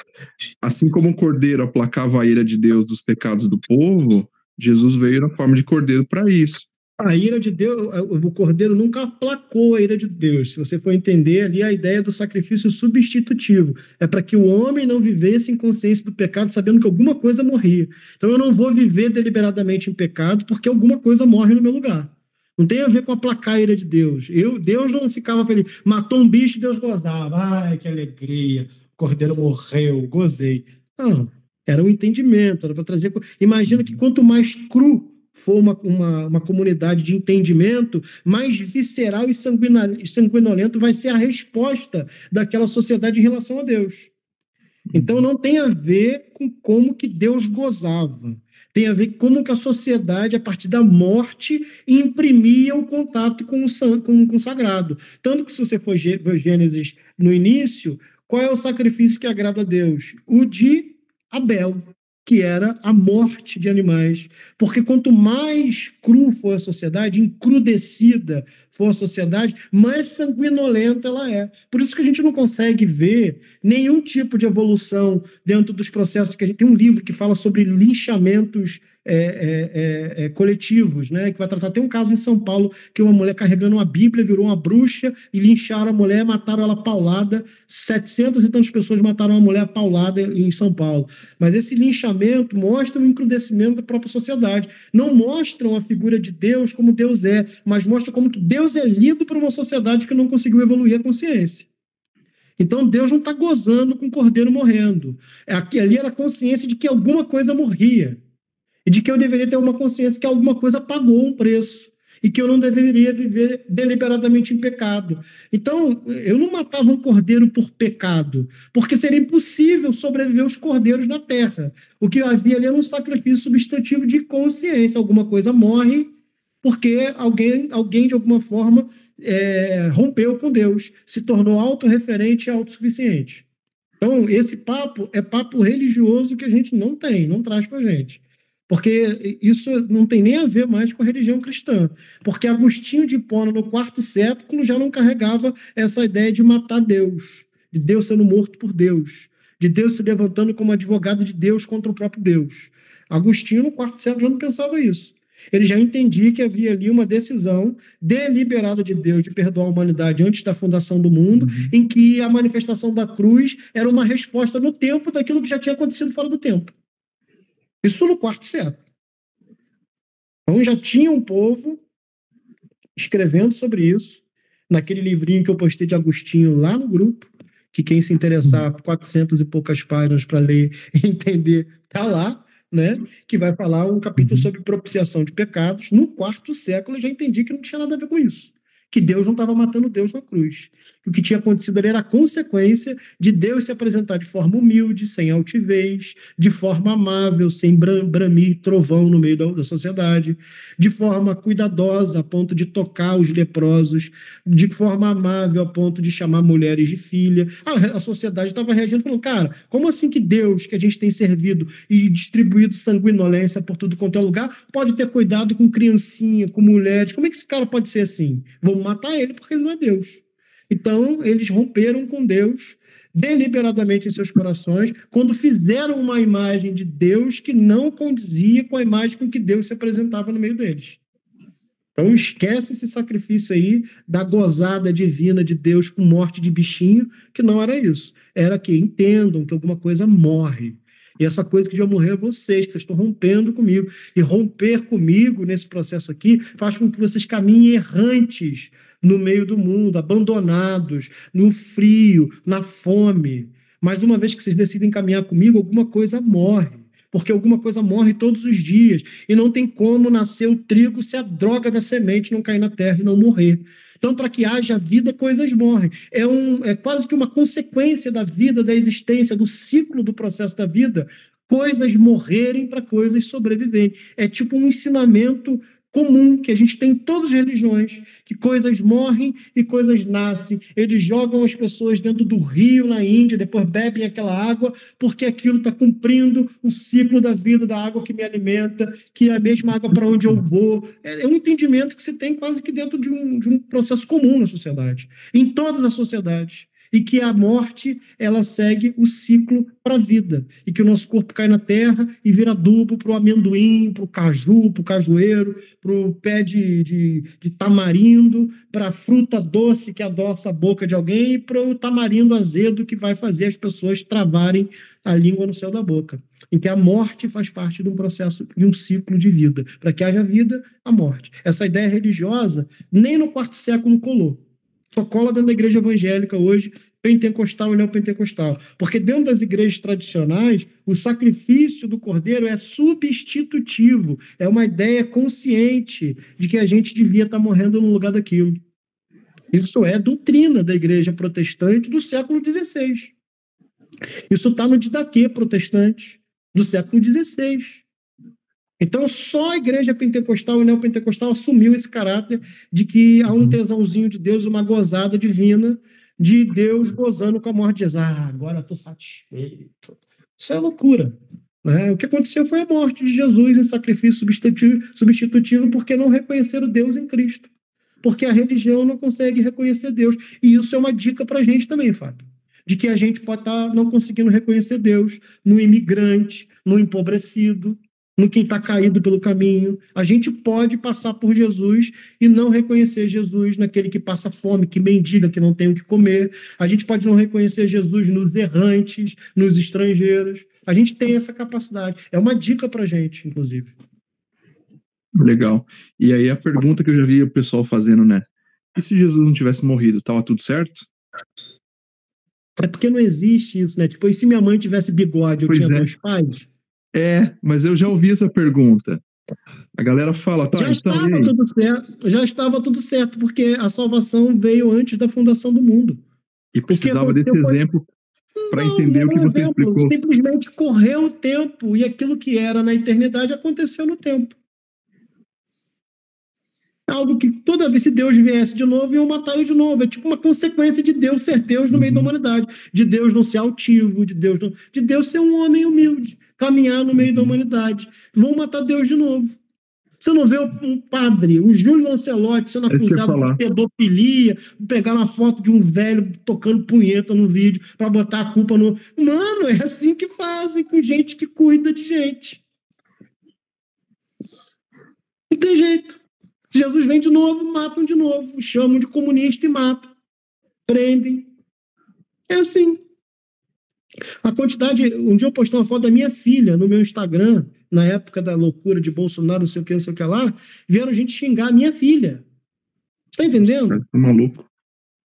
assim como o cordeiro aplacava a ira de Deus dos pecados do povo, Jesus veio na forma de cordeiro para isso. A ira de Deus, o cordeiro nunca aplacou a ira de Deus. Se você for entender ali a ideia do sacrifício substitutivo, é para que o homem não vivesse em consciência do pecado, sabendo que alguma coisa morria. Então eu não vou viver deliberadamente em pecado porque alguma coisa morre no meu lugar. Não tem a ver com aplacar a ira de Deus. Deus não ficava feliz. Matou um bicho e Deus gozava. Ai, que alegria. O cordeiro morreu, gozei. Não, era um entendimento, era para trazer. Imagina que quanto mais cru for uma comunidade de entendimento, mais visceral e sanguinolento vai ser a resposta daquela sociedade em relação a Deus. Então não tem a ver com como que Deus gozava. Tem a ver com como que a sociedade, a partir da morte, imprimia o contato com o sagrado. Tanto que, se você for ver Gênesis no início, qual é o sacrifício que agrada a Deus? O de Abel, que era a morte de animais. Porque quanto mais cru for a sociedade, encrudecida for a sociedade, mais sanguinolenta ela é. Por isso que a gente não consegue ver nenhum tipo de evolução dentro dos processos que a gente tem. Um livro que fala sobre linchamentos coletivos, né? Que vai tratar. Tem um caso em São Paulo que uma mulher carregando uma Bíblia virou uma bruxa e lincharam a mulher, mataram ela paulada. 700 e tantas pessoas mataram a mulher paulada em São Paulo. Mas esse linchamento mostra o encrudecimento da própria sociedade. Não mostram a figura de Deus como Deus é, mas mostra como que Deus é lido por uma sociedade que não conseguiu evoluir a consciência. Então Deus não está gozando com o cordeiro morrendo. Ali era a consciência de que alguma coisa morria. E de que eu deveria ter uma consciência que alguma coisa pagou um preço. E que eu não deveria viver deliberadamente em pecado. Então, eu não matava um cordeiro por pecado, porque seria impossível sobreviver os cordeiros na terra. O que havia ali era um sacrifício substantivo de consciência. Alguma coisa morre porque alguém de alguma forma, rompeu com Deus, se tornou autorreferente e autossuficiente. Então, esse papo é papo religioso que a gente não traz para a gente. Porque isso não tem nem a ver mais com a religião cristã. Porque Agostinho de Hipona, no IV século, já não carregava essa ideia de matar Deus, de Deus sendo morto por Deus, de Deus se levantando como advogado de Deus contra o próprio Deus. Agostinho, no IV século, já não pensava isso. Ele já entendia que havia ali uma decisão deliberada de Deus de perdoar a humanidade antes da fundação do mundo, em que a manifestação da cruz era uma resposta no tempo daquilo que já tinha acontecido fora do tempo. Isso no IV século. Então já tinha um povo escrevendo sobre isso, naquele livrinho que eu postei de Agostinho lá no grupo, que quem se interessar, 400 e poucas páginas para ler e entender, está lá, né? Que vai falar um capítulo sobre propiciação de pecados. No IV século eu já entendi que não tinha nada a ver com isso. que Deus não estava matando Deus na cruz. O que tinha acontecido ali era a consequência de Deus se apresentar de forma humilde, sem altivez, de forma amável, sem bramir trovão no meio da sociedade, de forma cuidadosa, a ponto de tocar os leprosos, de forma amável, a ponto de chamar mulheres de filha. A sociedade estava reagindo, falando, cara, como assim que Deus, que a gente tem servido e distribuído sanguinolência por tudo quanto é lugar, pode ter cuidado com criancinha, com mulheres? Como é que esse cara pode ser assim? Vamos matar ele porque ele não é Deus. Então, eles romperam com Deus deliberadamente em seus corações, quando fizeram uma imagem de Deus que não condizia com a imagem com que Deus se apresentava no meio deles. Então, esquece esse sacrifício aí da gozada divina de Deus com morte de bichinho, que não era isso. Era que entendam que alguma coisa morre. E essa coisa que já morreu é vocês, que vocês estão rompendo comigo. E romper comigo nesse processo aqui faz com que vocês caminhem errantes no meio do mundo, abandonados, no frio, na fome. Mas uma vez que vocês decidem caminhar comigo, alguma coisa morre. Porque alguma coisa morre todos os dias. E não tem como nascer o trigo se a droga da semente não cair na terra e não morrer. Então, para que haja vida, coisas morrem. É quase que uma consequência da vida, da existência, do ciclo do processo da vida, coisas morrerem para coisas sobreviverem. É tipo um ensinamento comum que a gente tem em todas as religiões, que coisas morrem e coisas nascem. Eles jogam as pessoas dentro do rio na Índia, depois bebem aquela água, porque aquilo está cumprindo o ciclo da vida, da água que me alimenta, que é a mesma água para onde eu vou. É um entendimento que se tem quase que dentro de um processo comum na sociedade, em todas as sociedades. E que a morte, ela segue o ciclo para a vida. E que o nosso corpo cai na terra e vira adubo para o amendoim, para o caju, para o cajueiro, para o pé de tamarindo, para a fruta doce que adoça a boca de alguém e para o tamarindo azedo que vai fazer as pessoas travarem a língua no céu da boca. Em que a morte faz parte de um processo, de um ciclo de vida. Para que haja vida, a morte. Essa ideia religiosa nem no quarto século colou. Só cola dentro da igreja evangélica hoje, pentecostal e neopentecostal. Porque dentro das igrejas tradicionais, o sacrifício do cordeiro é substitutivo. É uma ideia consciente de que a gente devia estar morrendo no lugar daquilo. Isso é doutrina da igreja protestante do século XVI. Isso está no Didaquê protestante do século XVI. Então, só a igreja pentecostal e neopentecostal assumiu esse caráter de que há um tesãozinho de Deus, uma gozada divina de Deus gozando com a morte de Jesus. Agora eu estou satisfeito. Isso é loucura. Né? O que aconteceu foi a morte de Jesus em sacrifício substitutivo porque não reconheceram Deus em Cristo. Porque a religião não consegue reconhecer Deus. E isso é uma dica para a gente também, Fábio. De que a gente pode estar não conseguindo reconhecer Deus no imigrante, no empobrecido, no quem está caído pelo caminho. A gente pode passar por Jesus e não reconhecer Jesus naquele que passa fome, que mendiga, que não tem o que comer. A gente pode não reconhecer Jesus nos errantes, nos estrangeiros. A gente tem essa capacidade. É uma dica para a gente, inclusive. Legal. E aí a pergunta que eu já vi o pessoal fazendo, né? E se Jesus não tivesse morrido, estava tudo certo? É porque não existe isso, né? Tipo, e se minha mãe tivesse bigode, eu tinha 2 pais? Mas eu já ouvi essa pergunta. A galera fala, tá, já estava tudo certo, porque a salvação veio antes da fundação do mundo. E precisava desse exemplo para entender o que você explicou. Simplesmente correu o tempo e aquilo que era na eternidade aconteceu no tempo. Algo que toda vez que Deus viesse de novo, iam matar ele de novo. É tipo uma consequência de Deus ser Deus no meio da humanidade. De Deus não ser altivo, de Deus ser um homem humilde, caminhar no meio da humanidade. Vão matar Deus de novo. Você não vê um padre, o Júlio Lancelotti, sendo acusado de pedofilia, pegar uma foto de um velho tocando punheta no vídeo para botar a culpa no... Mano, é assim que fazem com gente que cuida de gente. Não tem jeito. Se Jesus vem de novo, matam de novo. Chamam de comunista e matam. Prendem. É assim. A quantidade... Um dia eu postei uma foto da minha filha no meu Instagram, na época da loucura de Bolsonaro, não sei o que lá, vieram gente xingar a minha filha. Você tá entendendo? Tá maluco.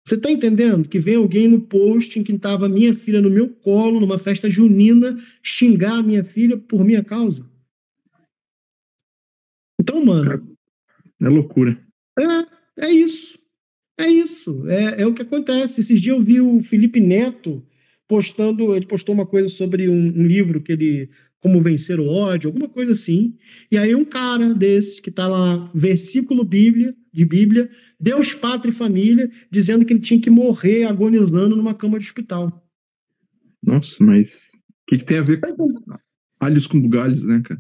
Você tá entendendo? Que vem alguém no post em que estava a minha filha no meu colo, numa festa junina, xingar a minha filha por minha causa. Então, mano... É loucura. É isso. É isso, é o que acontece. Esses dias eu vi o Felipe Neto ele postou uma coisa sobre um livro Como Vencer o Ódio, alguma coisa assim. E aí um cara desses que está lá, versículo de Bíblia, Deus, Pátria e Família, dizendo que ele tinha que morrer agonizando numa cama de hospital. Nossa, mas o que tem a ver com alhos com bugalhos, né, cara?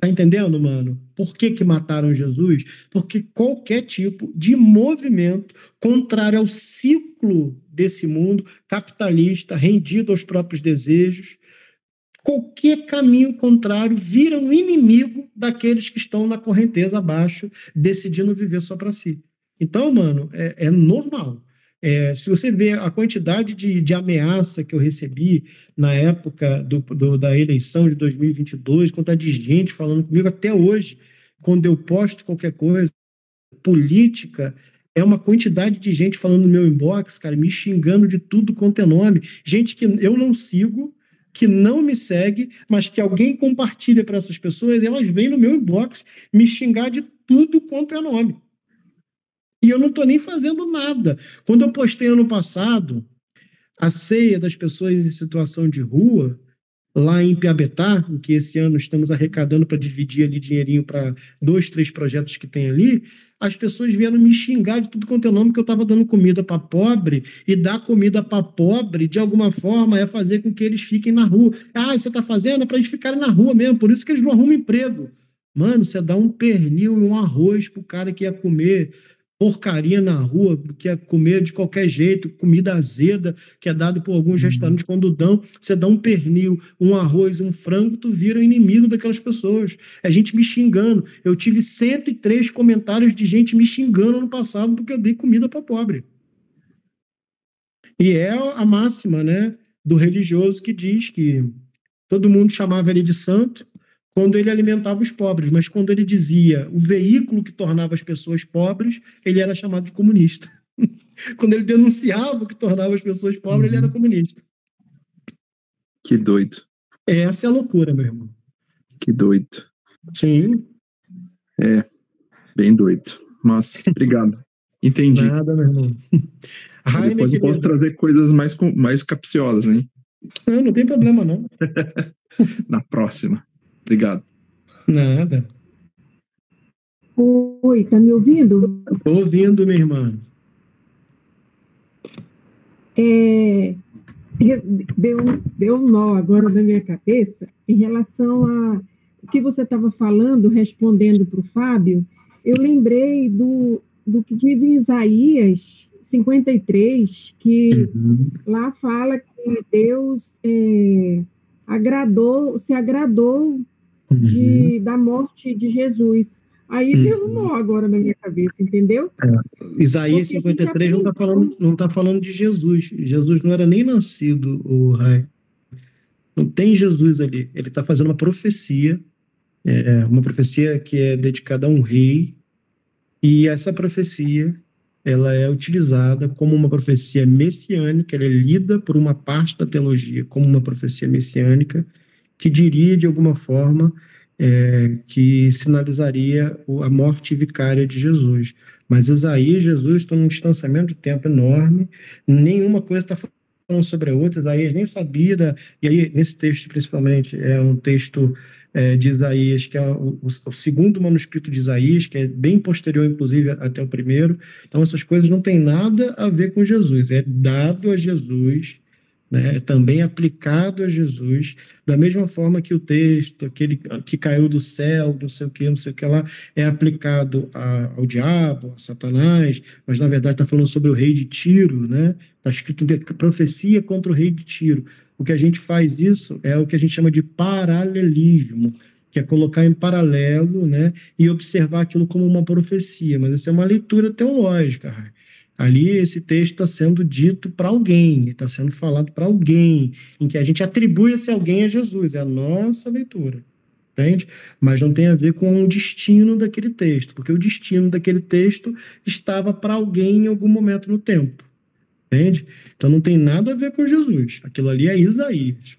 Tá entendendo, mano? Por que mataram Jesus? Porque qualquer tipo de movimento contrário ao ciclo desse mundo capitalista, rendido aos próprios desejos, qualquer caminho contrário vira um inimigo daqueles que estão na correnteza abaixo, decidindo viver só para si. Então, mano, é normal. Se você vê a quantidade de ameaça que eu recebi na época da eleição de 2022, quantidade de gente falando comigo até hoje, quando eu posto qualquer coisa, política, é uma quantidade de gente falando no meu inbox, cara, me xingando de tudo quanto é nome. Gente que eu não sigo, que não me segue, mas que alguém compartilha para essas pessoas, e elas vêm no meu inbox me xingar de tudo quanto é nome. E eu não estou nem fazendo nada. Quando eu postei ano passado a ceia das pessoas em situação de rua, lá em Piabetá, em que esse ano estamos arrecadando para dividir ali dinheirinho para 2, 3 projetos que tem ali, as pessoas vieram me xingar de tudo quanto é nome, que eu estava dando comida para pobre, e dar comida para pobre, de alguma forma, é fazer com que eles fiquem na rua. Ah, você está fazendo é para eles ficarem na rua mesmo, por isso que eles não arrumam emprego. Mano, você dá um pernil e um arroz pro cara que ia comer porcaria na rua, que é comer de qualquer jeito, comida azeda, que é dado por alguns restaurantes quando dão, você dá um pernil, um arroz, um frango, tu vira inimigo daquelas pessoas. É gente me xingando. Eu tive 103 comentários de gente me xingando ano passado porque eu dei comida para pobre. E é a máxima, né, do religioso que diz que todo mundo chamava ele de santo quando ele alimentava os pobres, mas quando ele dizia o veículo que tornava as pessoas pobres, ele era chamado de comunista. Quando ele denunciava o que tornava as pessoas pobres, ele era comunista. Que doido. Essa é a loucura, meu irmão. Que doido. Sim. Bem doido. Mas, obrigado. Entendi. Nada, meu irmão. Ai, Depois eu posso querida. trazer coisas mais capciosas, hein? Não tem problema, não. Na próxima. Obrigado. Nada. Oi, tá me ouvindo? Estou ouvindo, minha irmã. Deu um nó agora na minha cabeça em relação a o que você estava falando, respondendo para o Fábio. Eu lembrei do que diz em Isaías 53, que lá fala que Deus se agradou da morte de Jesus. Aí deu um nó agora na minha cabeça, entendeu? Isaías 53 não está falando de Jesus. Jesus não era nem nascido, o Rai. Não tem Jesus ali. Ele está fazendo uma profecia que é dedicada a um rei, e essa profecia ela é utilizada como uma profecia messiânica, ela é lida por uma parte da teologia como uma profecia messiânica, que diria, de alguma forma, que sinalizaria a morte vicária de Jesus. Mas Isaías e Jesus estão num distanciamento de tempo enorme, nenhuma coisa está falando sobre a outra. Isaías nem sabia, e aí nesse texto principalmente, é um texto de Isaías, que é o segundo manuscrito de Isaías, que é bem posterior, inclusive, até o primeiro. Então essas coisas não têm nada a ver com Jesus, é dado a Jesus, né, é também aplicado a Jesus, da mesma forma que o texto, aquele que caiu do céu, não sei o que lá, é aplicado ao diabo, a Satanás, mas na verdade está falando sobre o rei de Tiro, né? Está escrito profecia contra o rei de Tiro. O que a gente faz isso é o que a gente chama de paralelismo, que é colocar em paralelo, né, e observar aquilo como uma profecia, mas essa é uma leitura teológica, Rai. Ali esse texto está sendo dito para alguém, está sendo falado para alguém, em que a gente atribui esse alguém a Jesus, é a nossa leitura, entende? Mas não tem a ver com o destino daquele texto, porque o destino daquele texto estava para alguém em algum momento no tempo, entende? Então não tem nada a ver com Jesus, aquilo ali é Isaías,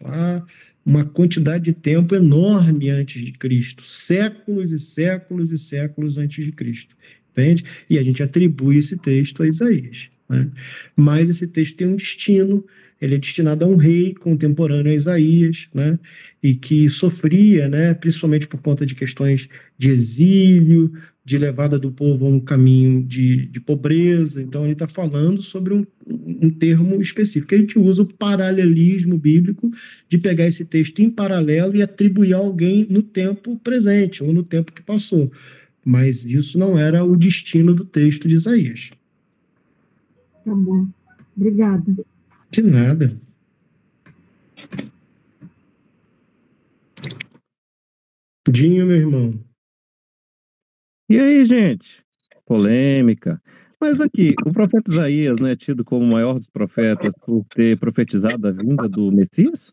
uma quantidade de tempo enorme antes de Cristo, séculos e séculos e séculos antes de Cristo. entende? E a gente atribui esse texto a Isaías, né? Mas esse texto tem um destino, ele é destinado a um rei contemporâneo a Isaías, né? E que sofria, né? Principalmente por conta de questões de exílio, de levada do povo a um caminho de pobreza. Então, ele está falando sobre um termo específico. A gente usa o paralelismo bíblico de pegar esse texto em paralelo e atribuir a alguém no tempo presente ou no tempo que passou. Mas isso não era o destino do texto de Isaías. Tá bom. Obrigada. De nada. Dinho, meu irmão. E aí, gente? Polêmica. Mas aqui, o profeta Isaías não é tido como o maior dos profetas por ter profetizado a vinda do Messias?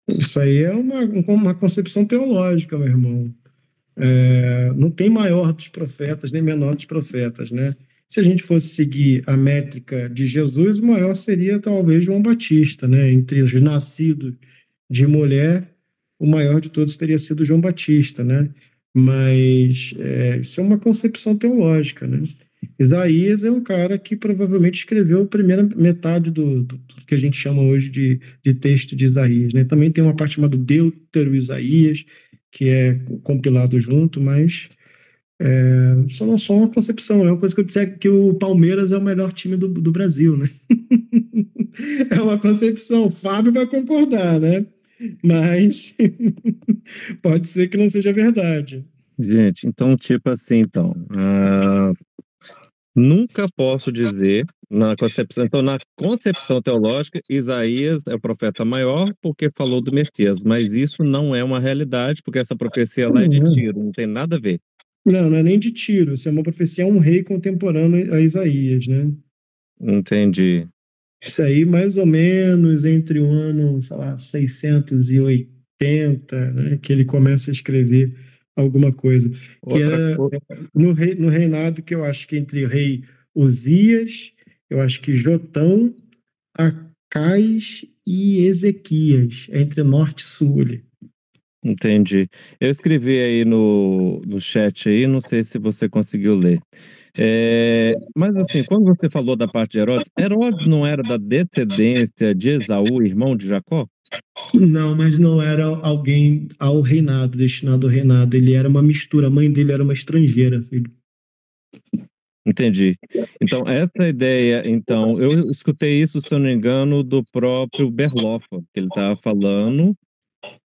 Isso aí é uma concepção teológica, meu irmão. Não tem maior dos profetas, nem menor dos profetas, né? Se a gente fosse seguir a métrica de Jesus, o maior seria talvez João Batista, né? Entre os nascidos de mulher, o maior de todos teria sido João Batista, né? Mas isso é uma concepção teológica, né? Isaías é um cara que provavelmente escreveu a primeira metade do que a gente chama hoje de texto de Isaías, né? Também tem uma parte chamada Deutero Isaías, que é compilado junto, mas só uma concepção. É uma coisa que eu disser que o Palmeiras é o melhor time do Brasil, né? É uma concepção. O Fábio vai concordar, né? Mas pode ser que não seja verdade. Gente, então, tipo assim, nunca posso dizer, na concepção teológica, Isaías é o profeta maior porque falou do Messias, mas isso não é uma realidade, porque essa profecia lá é de Tiro, não tem nada a ver. Não é nem de Tiro, isso é uma profecia a um rei contemporâneo a Isaías, né? Entendi. Isso aí, mais ou menos, entre o ano, sei lá, 680, né, que ele começa a escrever alguma coisa. Que era no reinado que eu acho que entre o rei Uzias, eu acho que Jotão, Acais e Ezequias, entre norte e sul ali. Entendi. Eu escrevi aí no chat aí, não sei se você conseguiu ler. Mas assim, quando você falou da parte de Herodes, Herodes não era da descendência de Esaú, irmão de Jacó? Não, mas não era alguém ao reinado, destinado ao reinado. Ele era uma mistura. A mãe dele era uma estrangeira, filho. Entendi. Então, essa ideia, então, eu escutei isso, se eu não me engano, do próprio Berloffa, que ele estava falando,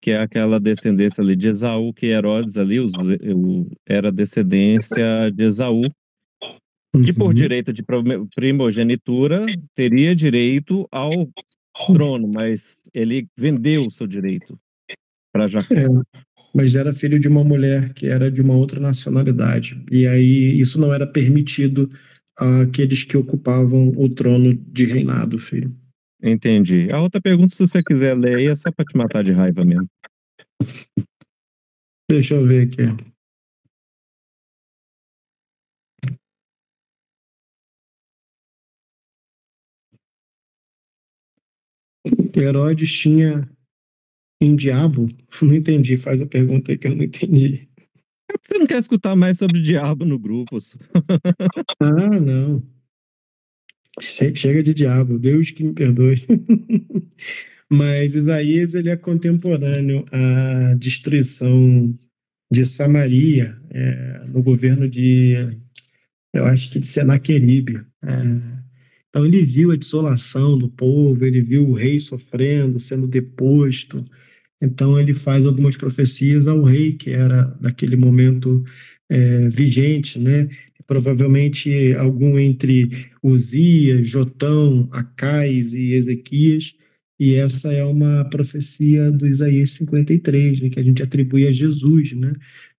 que é aquela descendência ali de Esaú, que Herodes ali era descendência de Esaú, que por direito de primogenitura teria direito ao trono, mas ele vendeu o seu direito para Jacó. Mas era filho de uma mulher que era de uma outra nacionalidade. E aí isso não era permitido àqueles que ocupavam o trono de reinado, filho. Entendi. A outra pergunta, se você quiser ler aí, é só para te matar de raiva mesmo. Deixa eu ver aqui. Herodes tinha um diabo? Não entendi. Faz a pergunta aí que eu não entendi. Você não quer escutar mais sobre o diabo no grupo? Ah, não. Chega de diabo. Deus que me perdoe. Mas Isaías ele é contemporâneo à destruição de Samaria, no governo eu acho que de Senaqueribe. Então ele viu a desolação do povo, ele viu o rei sofrendo, sendo deposto. Então ele faz algumas profecias ao rei que era daquele momento vigente, né? Provavelmente algum entre Uzias, Jotão, Acais e Ezequias. E essa é uma profecia do Isaías 53, né, que a gente atribui a Jesus, né?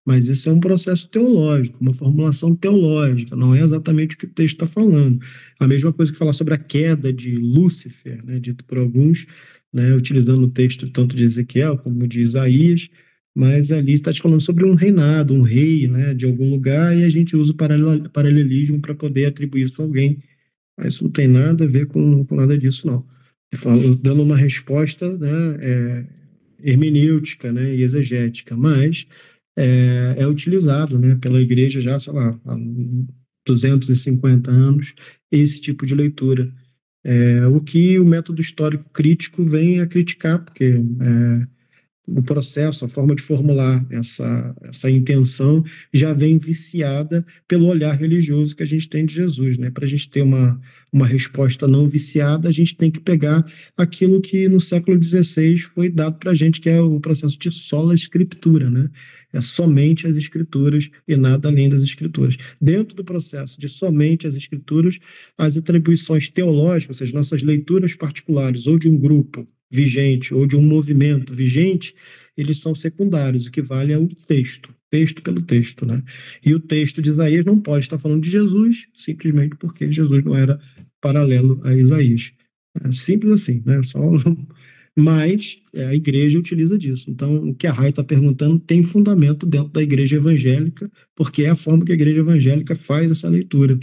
Mas isso é um processo teológico, uma formulação teológica, não é exatamente o que o texto está falando. A mesma coisa que falar sobre a queda de Lúcifer, né, dito por alguns, né, utilizando o texto tanto de Ezequiel como de Isaías, mas ali está te falando sobre um reinado, um rei, né, de algum lugar, e a gente usa o paralelismo para poder atribuir isso a alguém. Mas isso não tem nada a ver com nada disso, não. Dando uma resposta, né, hermenêutica, né, e exegética, mas é utilizado, né, pela igreja já, sei lá, há 250 anos, esse tipo de leitura. O que o método histórico crítico vem a criticar, porque o processo, a forma de formular essa intenção já vem viciada pelo olhar religioso que a gente tem de Jesus, né? Para a gente ter uma resposta não viciada, a gente tem que pegar aquilo que no século XVI foi dado para a gente, que é o processo de sola escritura, né? É somente as escrituras e nada além das escrituras. Dentro do processo de somente as escrituras, as atribuições teológicas, ou seja, nossas leituras particulares, ou de um grupo vigente, ou de um movimento vigente, eles são secundários. O que vale é o texto pelo texto, né? E o texto de Isaías não pode estar falando de Jesus, simplesmente porque Jesus não era paralelo a Isaías. É simples assim, né? Mas a igreja utiliza disso. Então, o que a Rai está perguntando tem fundamento dentro da igreja evangélica, porque é a forma que a igreja evangélica faz essa leitura.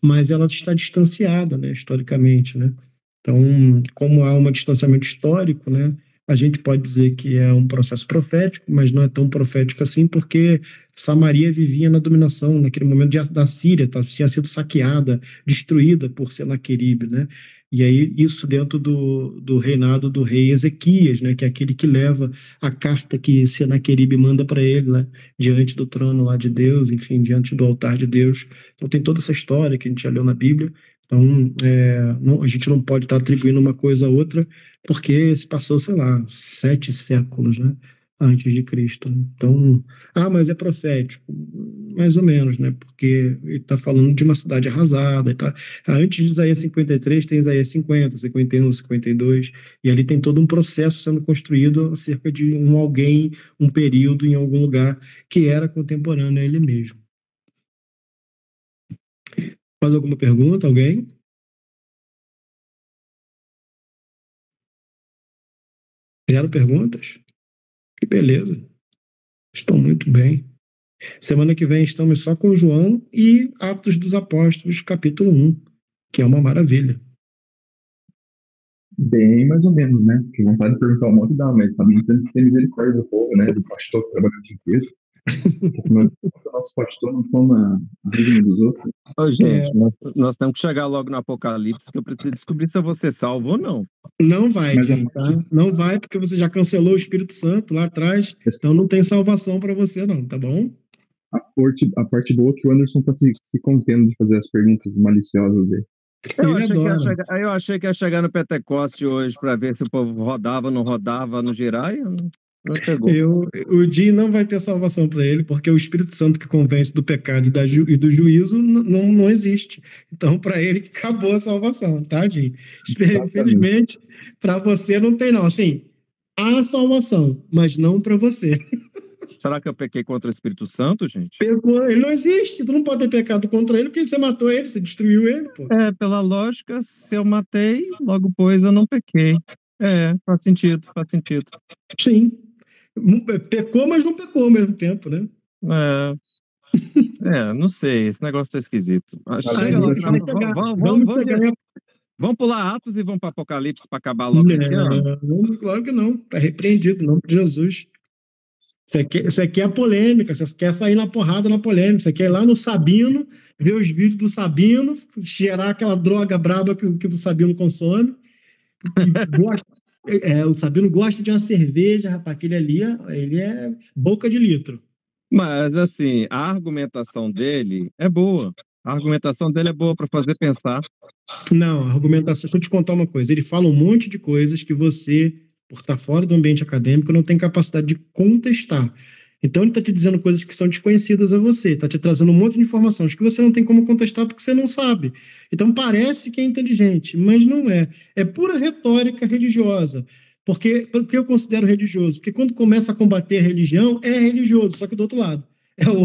Mas ela está distanciada, né, historicamente, né? Então, como há um distanciamento histórico, né, a gente pode dizer que é um processo profético, mas não é tão profético assim, porque Samaria vivia na dominação, naquele momento da Síria, tinha sido saqueada, destruída por Senaqueribe, né? E aí isso dentro do reinado do rei Ezequias, né, que é aquele que leva a carta que Senaqueribe manda para ele, né, diante do trono lá de Deus, enfim, diante do altar de Deus. Então tem toda essa história que a gente já leu na Bíblia. Então, a gente não pode estar atribuindo uma coisa a outra, porque se passou, sei lá, 7 séculos, né, antes de Cristo. Então, mas é profético, mais ou menos, né, porque ele está falando de uma cidade arrasada. Antes de Isaías 53, tem Isaías 50, 51, 52, e ali tem todo um processo sendo construído acerca de um alguém, um período em algum lugar que era contemporâneo a ele mesmo. Mais alguma pergunta, alguém? Zero perguntas? Que beleza. Estou muito bem. Semana que vem estamos só com João e Atos dos Apóstolos, capítulo 1, que é uma maravilha. Bem, mais ou menos, né? Que vontade de perguntar um monte dá, mas também tem que ter misericórdia do povo, né? Do pastor que trabalha o dia inteiro. O nosso pastor não toma a vida dos outros. Ô, gente, nós temos que chegar logo no Apocalipse, que eu preciso descobrir se eu vou ser salvo ou não. Não vai, Mas Jim, tá? Não vai, porque você já cancelou o Espírito Santo lá atrás, então não tem salvação para você não, tá bom? A parte boa é que o Anderson tá se contendo de fazer as perguntas maliciosas dele. Eu achei que ia chegar no Pentecoste hoje para ver se o povo rodava, não girar, e não chegou. O Jim não vai ter salvação para ele, porque o Espírito Santo que convence do pecado e do juízo não existe. Então, para ele, acabou a salvação, tá, Jim? Infelizmente, para você não tem, não. Assim, há salvação, mas não para você. Será que eu pequei contra o Espírito Santo, gente? Ele não existe. Tu não pode ter pecado contra ele porque você matou ele, você destruiu ele, pô. Pela lógica, se eu matei, logo pois eu não pequei. Faz sentido. Sim. Pecou, mas não pecou ao mesmo tempo, né? Não sei. Esse negócio tá esquisito. Vamos pular Atos e vamos para Apocalipse para acabar logo esse ano? Não, claro que não. Tá repreendido, não, por Jesus. Você quer a polêmica, você quer sair na porrada na polêmica, você quer ir lá no Sabino, ver os vídeos do Sabino, cheirar aquela droga braba que o Sabino consome. O Sabino gosta de uma cerveja, rapaz, aquele ali, ele é boca de litro. Mas, assim, a argumentação dele é boa. A argumentação dele é boa para fazer pensar. Não, a argumentação... Deixa eu te contar uma coisa. Ele fala um monte de coisas que você, por estar fora do ambiente acadêmico, não tem capacidade de contestar. Então, ele está te dizendo coisas que são desconhecidas a você, está te trazendo um monte de informações que você não tem como contestar porque você não sabe. Então, parece que é inteligente, mas não é. É pura retórica religiosa. Porque eu considero religioso? Porque quando começa a combater a religião, é religioso, só que do outro lado. É o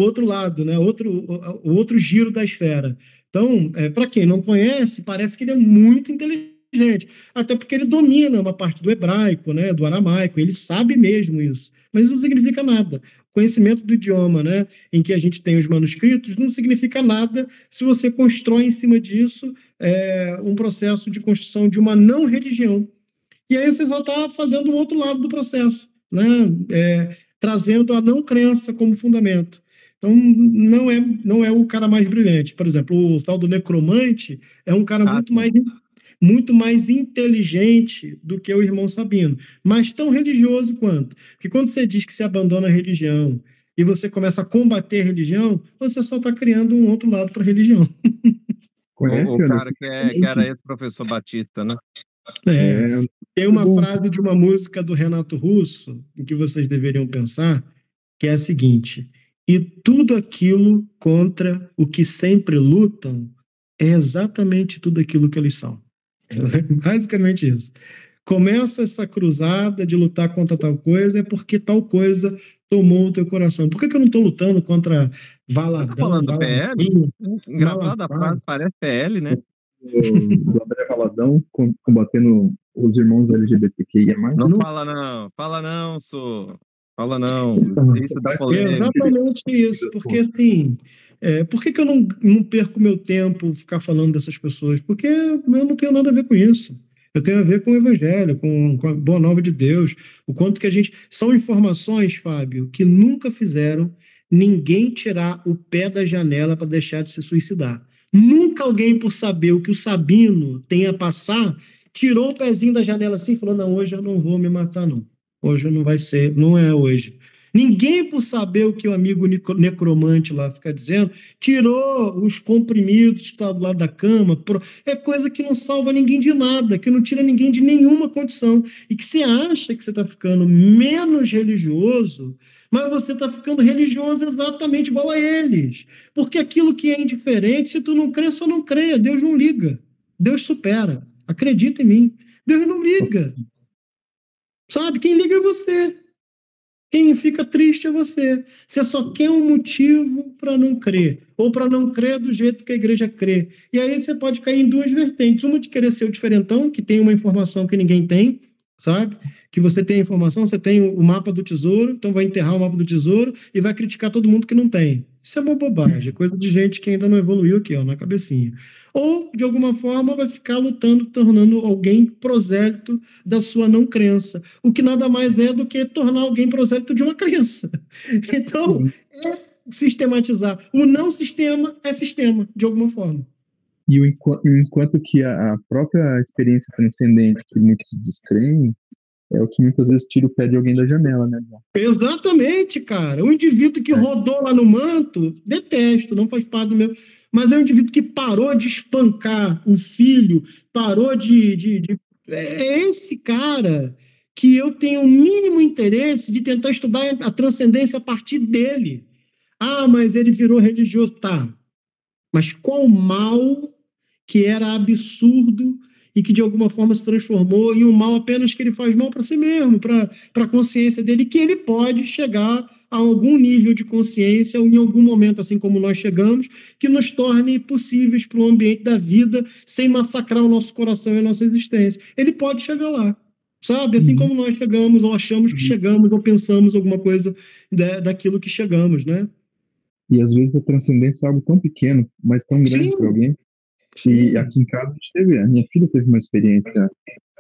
outro lado, né? O outro giro da esfera. Então, para quem não conhece, parece que ele é muito inteligente. Até porque ele domina uma parte do hebraico, né? Do aramaico, ele sabe mesmo isso. Mas isso não significa nada. O conhecimento do idioma, né? Em que a gente tem os manuscritos, não significa nada se você constrói em cima disso um processo de construção de uma não-religião. E aí você só está fazendo o outro lado do processo, né? Trazendo a não crença como fundamento. Então, não é o cara mais brilhante. Por exemplo, o tal do necromante é um cara Ah, muito mais inteligente do que o irmão Sabino, mas tão religioso quanto. Porque quando você diz que se abandona a religião e você começa a combater a religião, você só está criando um outro lado para a religião. o Conhece, cara Anderson? que era ex-professor Batista, né? É, É, tem muito uma bom. frase de uma música do Renato Russo, em que vocês deveriam pensar, que é a seguinte: e tudo aquilo contra o que sempre lutam é exatamente tudo aquilo que eles são. Basicamente isso. Começa essa cruzada de lutar contra tal coisa, é porque tal coisa tomou o teu coração. Por que que eu não estou lutando contra Tá Valadão, falando do PL? Valadinho, Engraçado, a Malafaia? frase parece PL, né? Do André Valadão combatendo os irmãos LGBTQIA+. Não Não. fala não, sou. Fala não. Isso dá É polêmica. exatamente isso, porque assim, por que que eu não perco meu tempo ficar falando dessas pessoas? Porque eu não tenho nada a ver com isso. Eu tenho a ver com o Evangelho, com a Boa Nova de Deus, o quanto que a gente. São informações, Fábio, que nunca fizeram ninguém tirar o pé da janela para deixar de se suicidar. Nunca alguém, por saber o que o Sabino tem a passar, tirou o pezinho da janela assim e falou: não, hoje eu não vou me matar, não. Hoje não vai ser, não é hoje. Ninguém, por saber o que o amigo necromante lá fica dizendo, tirou os comprimidos que estão do lado da cama. É coisa que não salva ninguém de nada, que não tira ninguém de nenhuma condição. E que você acha que você está ficando menos religioso, mas você está ficando religioso exatamente igual a eles. Porque aquilo que é indiferente, se tu não crê, só não creia. Deus não liga. Deus supera. Acredita em mim. Deus não liga. Sabe? Quem liga é você. Quem fica triste é você. Você só quer um motivo para não crer, ou para não crer do jeito que a igreja crê. E aí você pode cair em duas vertentes. Uma de querer ser o diferentão, que tem uma informação que ninguém tem, sabe? Que você tem a informação, você tem o mapa do tesouro, então vai enterrar o mapa do tesouro e vai criticar todo mundo que não tem. Isso é uma bobagem, coisa de gente que ainda não evoluiu aqui, ó, na cabecinha. Ou, de alguma forma, vai ficar lutando, tornando alguém prosélito da sua não crença, o que nada mais é do que tornar alguém prosélito de uma crença. Então, é sistematizar. O não sistema é sistema, de alguma forma. E enquanto que a própria experiência transcendente que muitos descreem é o que muitas vezes tira o pé de alguém da janela, né? Exatamente, cara. O indivíduo que rodou lá no manto, detesto, não faz parte do meu. Mas é um indivíduo que parou de espancar o filho, parou É esse cara que eu tenho o mínimo interesse de tentar estudar a transcendência a partir dele. Ah, mas ele virou religioso. Tá. Mas qual mal que era absurdo e que de alguma forma se transformou em um mal apenas que ele faz mal para si mesmo, para a consciência dele, que ele pode chegar a algum nível de consciência ou em algum momento, assim como nós chegamos, que nos torne possíveis para o ambiente da vida sem massacrar o nosso coração e a nossa existência. Ele pode chegar lá. Sabe? Assim como nós chegamos, ou achamos que chegamos, ou pensamos alguma coisa daquilo que chegamos, né? E às vezes a transcendência é algo tão pequeno, mas tão grande para alguém. E aqui em casa a minha filha teve uma experiência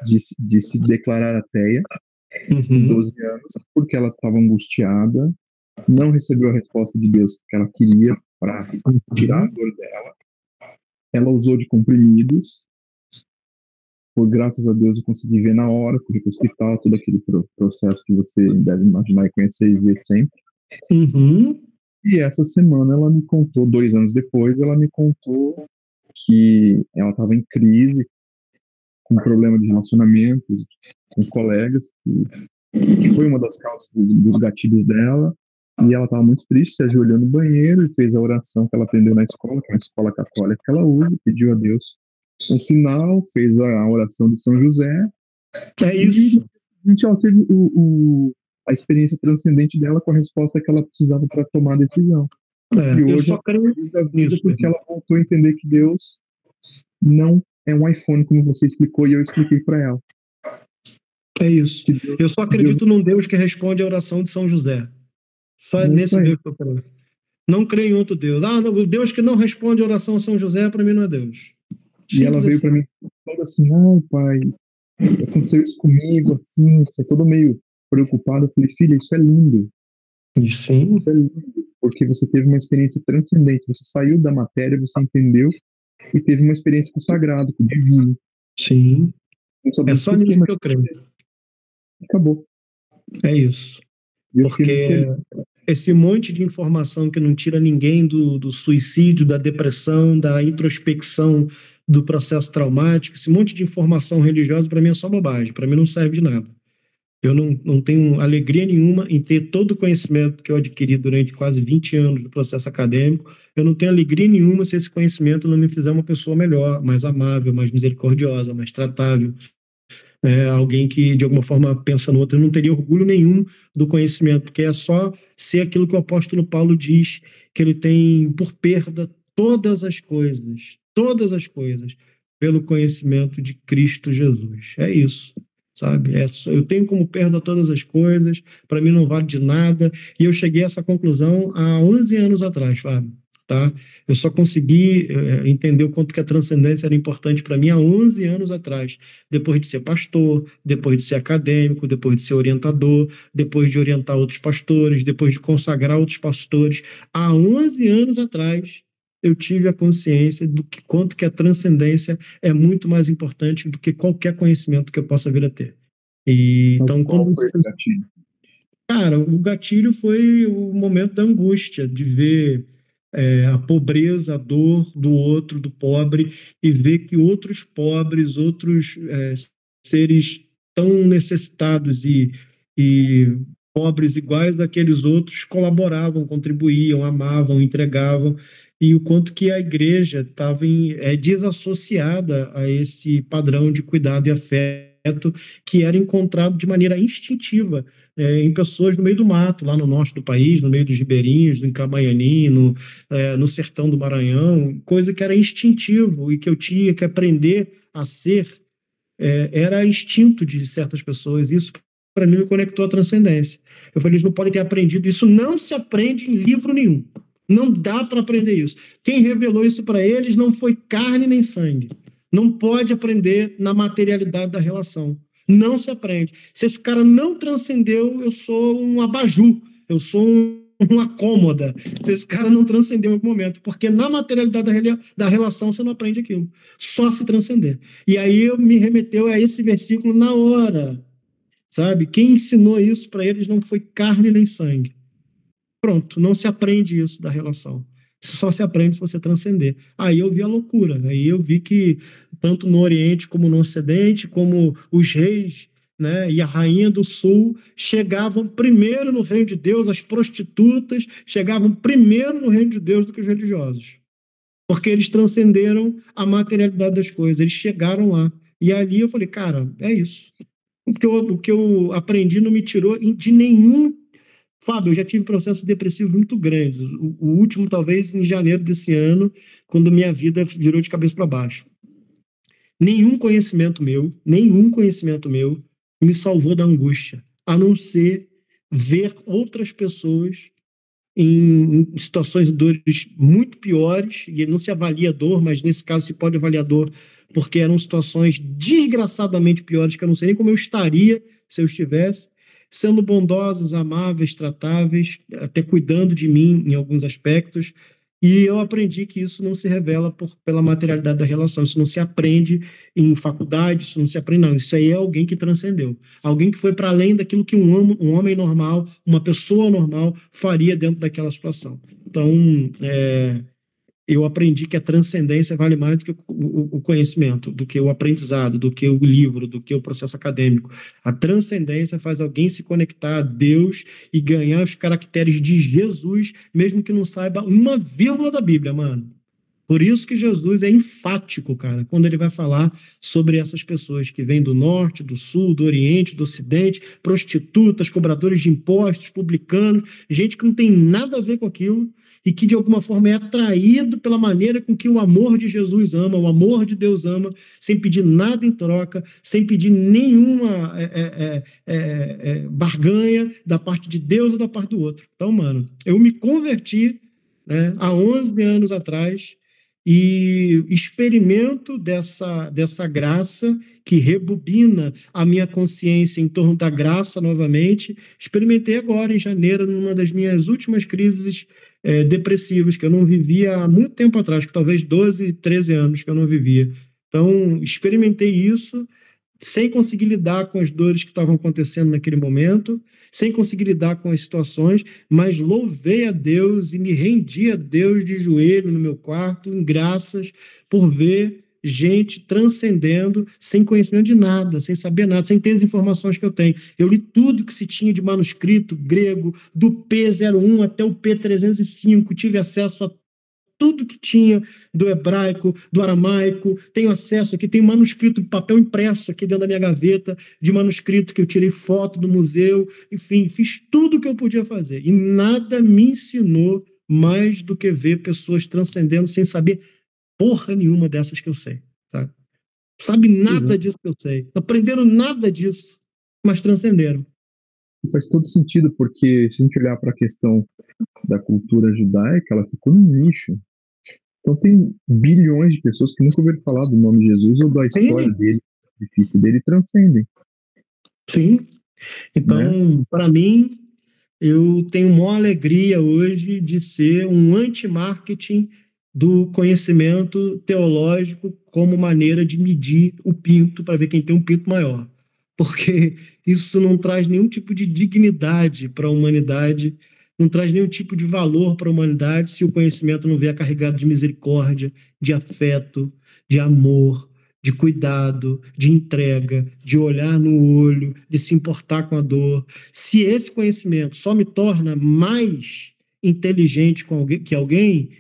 de se declarar ateia com 12 anos, porque ela estava angustiada, não recebeu a resposta de Deus que ela queria para tirar a dor dela. Ela usou de comprimidos. Por graças a Deus eu consegui ver na hora, fui para o hospital, todo aquele processo que você deve imaginar e conhecer e ver sempre. E essa semana ela me contou, 2 anos depois, ela me contou que ela estava em crise, com problema de relacionamentos, com colegas, que foi uma das causas dos gatilhos dela, e ela estava muito triste, se ajoelhou no banheiro e fez a oração que ela aprendeu na escola, que é uma escola católica que ela usa, pediu a Deus um sinal, fez a oração de São José. É isso. E ela teve a experiência transcendente dela com a resposta que ela precisava para tomar a decisão. E hoje eu só creio nisso, porque ela voltou a entender que Deus não é um iPhone, como você explicou, e eu expliquei para ela. É isso. Eu só acredito num Deus que responde a oração de São José. Só é nesse Deus que eu creio. Não creio em outro Deus. O Deus que não responde a oração de São José, para mim, não é Deus. E ela veio para mim toda assim, ai, pai, aconteceu isso comigo, assim, você todo meio preocupado. Eu falei, filha, isso é lindo. Sim. Isso é lindo. porque você teve uma experiência transcendente, você saiu da matéria, você entendeu e teve uma experiência com o sagrado, com o divino. Sim. Não É sabemos só por quê, nisso mas que eu creio. acabou. É isso. E eu fiquei muito Porque feliz. esse monte de informação que não tira ninguém do suicídio, da depressão, da introspecção, do processo traumático, esse monte de informação religiosa, para mim é só bobagem, para mim não serve de nada. Eu não tenho alegria nenhuma em ter todo o conhecimento que eu adquiri durante quase 20 anos do processo acadêmico. Eu não tenho alegria nenhuma se esse conhecimento não me fizer uma pessoa melhor, mais amável, mais misericordiosa, mais tratável, alguém que de alguma forma pensa no outro. Eu não teria orgulho nenhum do conhecimento, porque é só ser aquilo que o apóstolo Paulo diz, que ele tem por perda todas as coisas, pelo conhecimento de Cristo Jesus. É isso, sabe? Eu tenho como perda todas as coisas, para mim não vale de nada, e eu cheguei a essa conclusão há 11 anos atrás, Fábio. Tá? Eu só consegui entender o quanto que a transcendência era importante para mim há 11 anos atrás, depois de ser pastor, depois de ser acadêmico, depois de ser orientador, depois de orientar outros pastores, depois de consagrar outros pastores. Há 11 anos atrás, eu tive a consciência do que quanto que a transcendência é muito mais importante do que qualquer conhecimento que eu possa vir a ter. E, Mas então, qual quando foi esse gatilho? Cara, o gatilho foi o momento da angústia, de ver a pobreza, a dor do outro, do pobre, e ver que outros pobres, outros seres tão necessitados e pobres iguais àqueles outros colaboravam, contribuíam, amavam, entregavam, e o quanto que a igreja estava desassociada a esse padrão de cuidado e afeto que era encontrado de maneira instintiva em pessoas no meio do mato, lá no norte do país, no meio dos ribeirinhos, no Itabaianinho, no sertão do Maranhão, coisa que era instintivo e que eu tinha que aprender a ser, era instinto de certas pessoas. Isso, para mim, me conectou à transcendência. Eu falei, eles não podem ter aprendido. Isso não se aprende em livro nenhum. Não dá para aprender isso. Quem revelou isso para eles não foi carne nem sangue. Não pode aprender na materialidade da relação. Não se aprende. Se esse cara não transcendeu, eu sou um abajur, eu sou uma cômoda. Se esse cara não transcendeu em algum momento, porque na materialidade da relação você não aprende aquilo. Só se transcender. E aí eu me remeteu a esse versículo na hora, sabe? Quem ensinou isso para eles não foi carne nem sangue. Pronto, não se aprende isso da relação. Isso só se aprende se você transcender. Aí eu vi a loucura. Aí eu vi que, tanto no Oriente como no Ocidente, como os reis, né, e a rainha do Sul chegavam primeiro no reino de Deus, as prostitutas chegavam primeiro no reino de Deus do que os religiosos. Porque eles transcenderam a das coisas, eles chegaram lá. E ali eu falei, cara, é isso. O que eu aprendi não me tirou de nenhum. Fábio, eu já tive processos depressivos muito grandes. O último, talvez, em janeiro desse ano, quando minha vida virou de cabeça para baixo. Nenhum conhecimento meu me salvou da angústia, a não ser ver outras pessoas em situações de dores muito piores, e não se avalia dor, mas nesse caso se pode avaliar dor, porque eram situações desgraçadamente piores, que eu não sei nem como eu estaria se eu estivesse, sendo bondosos, amáveis, tratáveis, até cuidando de mim em alguns aspectos, e eu aprendi que isso não se revela pela materialidade da relação, isso não se aprende em faculdade, isso não se aprende, não, isso aí é alguém que transcendeu, alguém que foi para além daquilo que um homem normal, uma pessoa normal faria dentro daquela situação. Então, eu aprendi que a transcendência vale mais do que o conhecimento, do que o aprendizado, do que o livro, do que o processo acadêmico. A transcendência faz alguém se conectar a Deus e ganhar os caracteres de Jesus, mesmo que não saiba uma vírgula da Bíblia, mano. Por isso que Jesus é enfático, cara, quando ele vai falar sobre essas pessoas que vêm do norte, do sul, do oriente, do ocidente, prostitutas, cobradores de impostos, publicanos, gente que não tem nada a ver com aquilo e que de alguma forma é atraído pela maneira com que o amor de Jesus ama, o amor de Deus ama, sem pedir nada em troca, sem pedir nenhuma barganha da parte de Deus ou da parte do outro. Então, mano, eu me converti, né, há 11 anos atrás, e experimento dessa graça que rebobina a minha consciência em torno da graça novamente. Experimentei agora, em janeiro, numa das minhas últimas crises depressivas, que eu não vivia há muito tempo atrás, que talvez 12, 13 anos que eu não vivia. Então, experimentei isso sem conseguir lidar com as dores que estavam acontecendo naquele momento, sem conseguir lidar com as situações, mas louvei a Deus e me rendi a Deus de joelho no meu quarto, em graças, por ver gente transcendendo sem conhecimento de nada, sem saber nada, sem ter as informações que eu tenho. Eu li tudo que se tinha de manuscrito grego, do P01 até o P305, tive acesso a tudo que tinha do hebraico, do aramaico, tenho acesso aqui, tem manuscrito, papel impresso aqui dentro da minha gaveta, de manuscrito que eu tirei foto do museu, enfim, fiz tudo o que eu podia fazer. E nada me ensinou mais do que ver pessoas transcendendo sem saber porra nenhuma dessas que eu sei. Tá? Sabe nada disso que eu sei. Não aprenderam nada disso, mas transcenderam. Faz todo sentido, porque se a gente olhar para a questão da cultura judaica, ela ficou no nicho. Então tem bilhões de pessoas que nunca ouviram falar do nome de Jesus ou da história dele, do sacrifício dele, e transcendem. Sim. Então, para mim, eu tenho maior alegria hoje de ser um anti-marketing do conhecimento teológico como maneira de medir o pinto para ver quem tem um pinto maior. Porque isso não traz nenhum tipo de dignidade para a humanidade, não traz nenhum tipo de valor para a humanidade se o conhecimento não vier carregado de misericórdia, de afeto, de amor, de cuidado, de entrega, de olhar no olho, de se importar com a dor. Se esse conhecimento só me torna mais inteligente que alguém,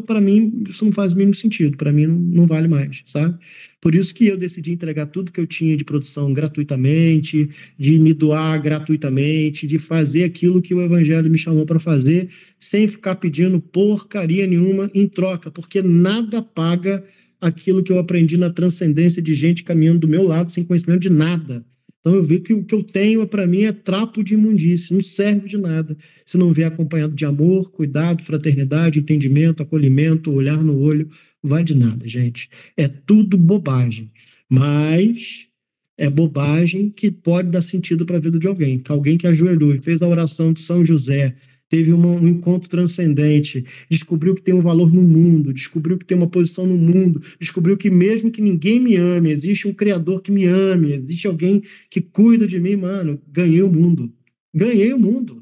para mim, isso não faz o mínimo sentido. Para mim, não vale mais, sabe? Por isso que eu decidi entregar tudo que eu tinha de produção gratuitamente, de me doar gratuitamente, de fazer aquilo que o Evangelho me chamou para fazer, sem ficar pedindo porcaria nenhuma em troca, porque nada paga aquilo que eu aprendi na transcendência de gente caminhando do meu lado sem conhecimento de nada. Então eu vi que o que eu tenho para mim é trapo de imundície, não serve de nada se não vier acompanhado de amor, cuidado, fraternidade, entendimento, acolhimento, olhar no olho, não vai de nada, gente. É tudo bobagem, mas é bobagem que pode dar sentido para a vida de alguém. Que alguém que ajoelhou e fez a oração de São José, teve um encontro transcendente, descobriu que tem um valor no mundo, descobriu que tem uma posição no mundo, descobriu que mesmo que ninguém me ame, existe um Criador que me ame, existe alguém que cuida de mim, mano, ganhei o mundo. Ganhei o mundo.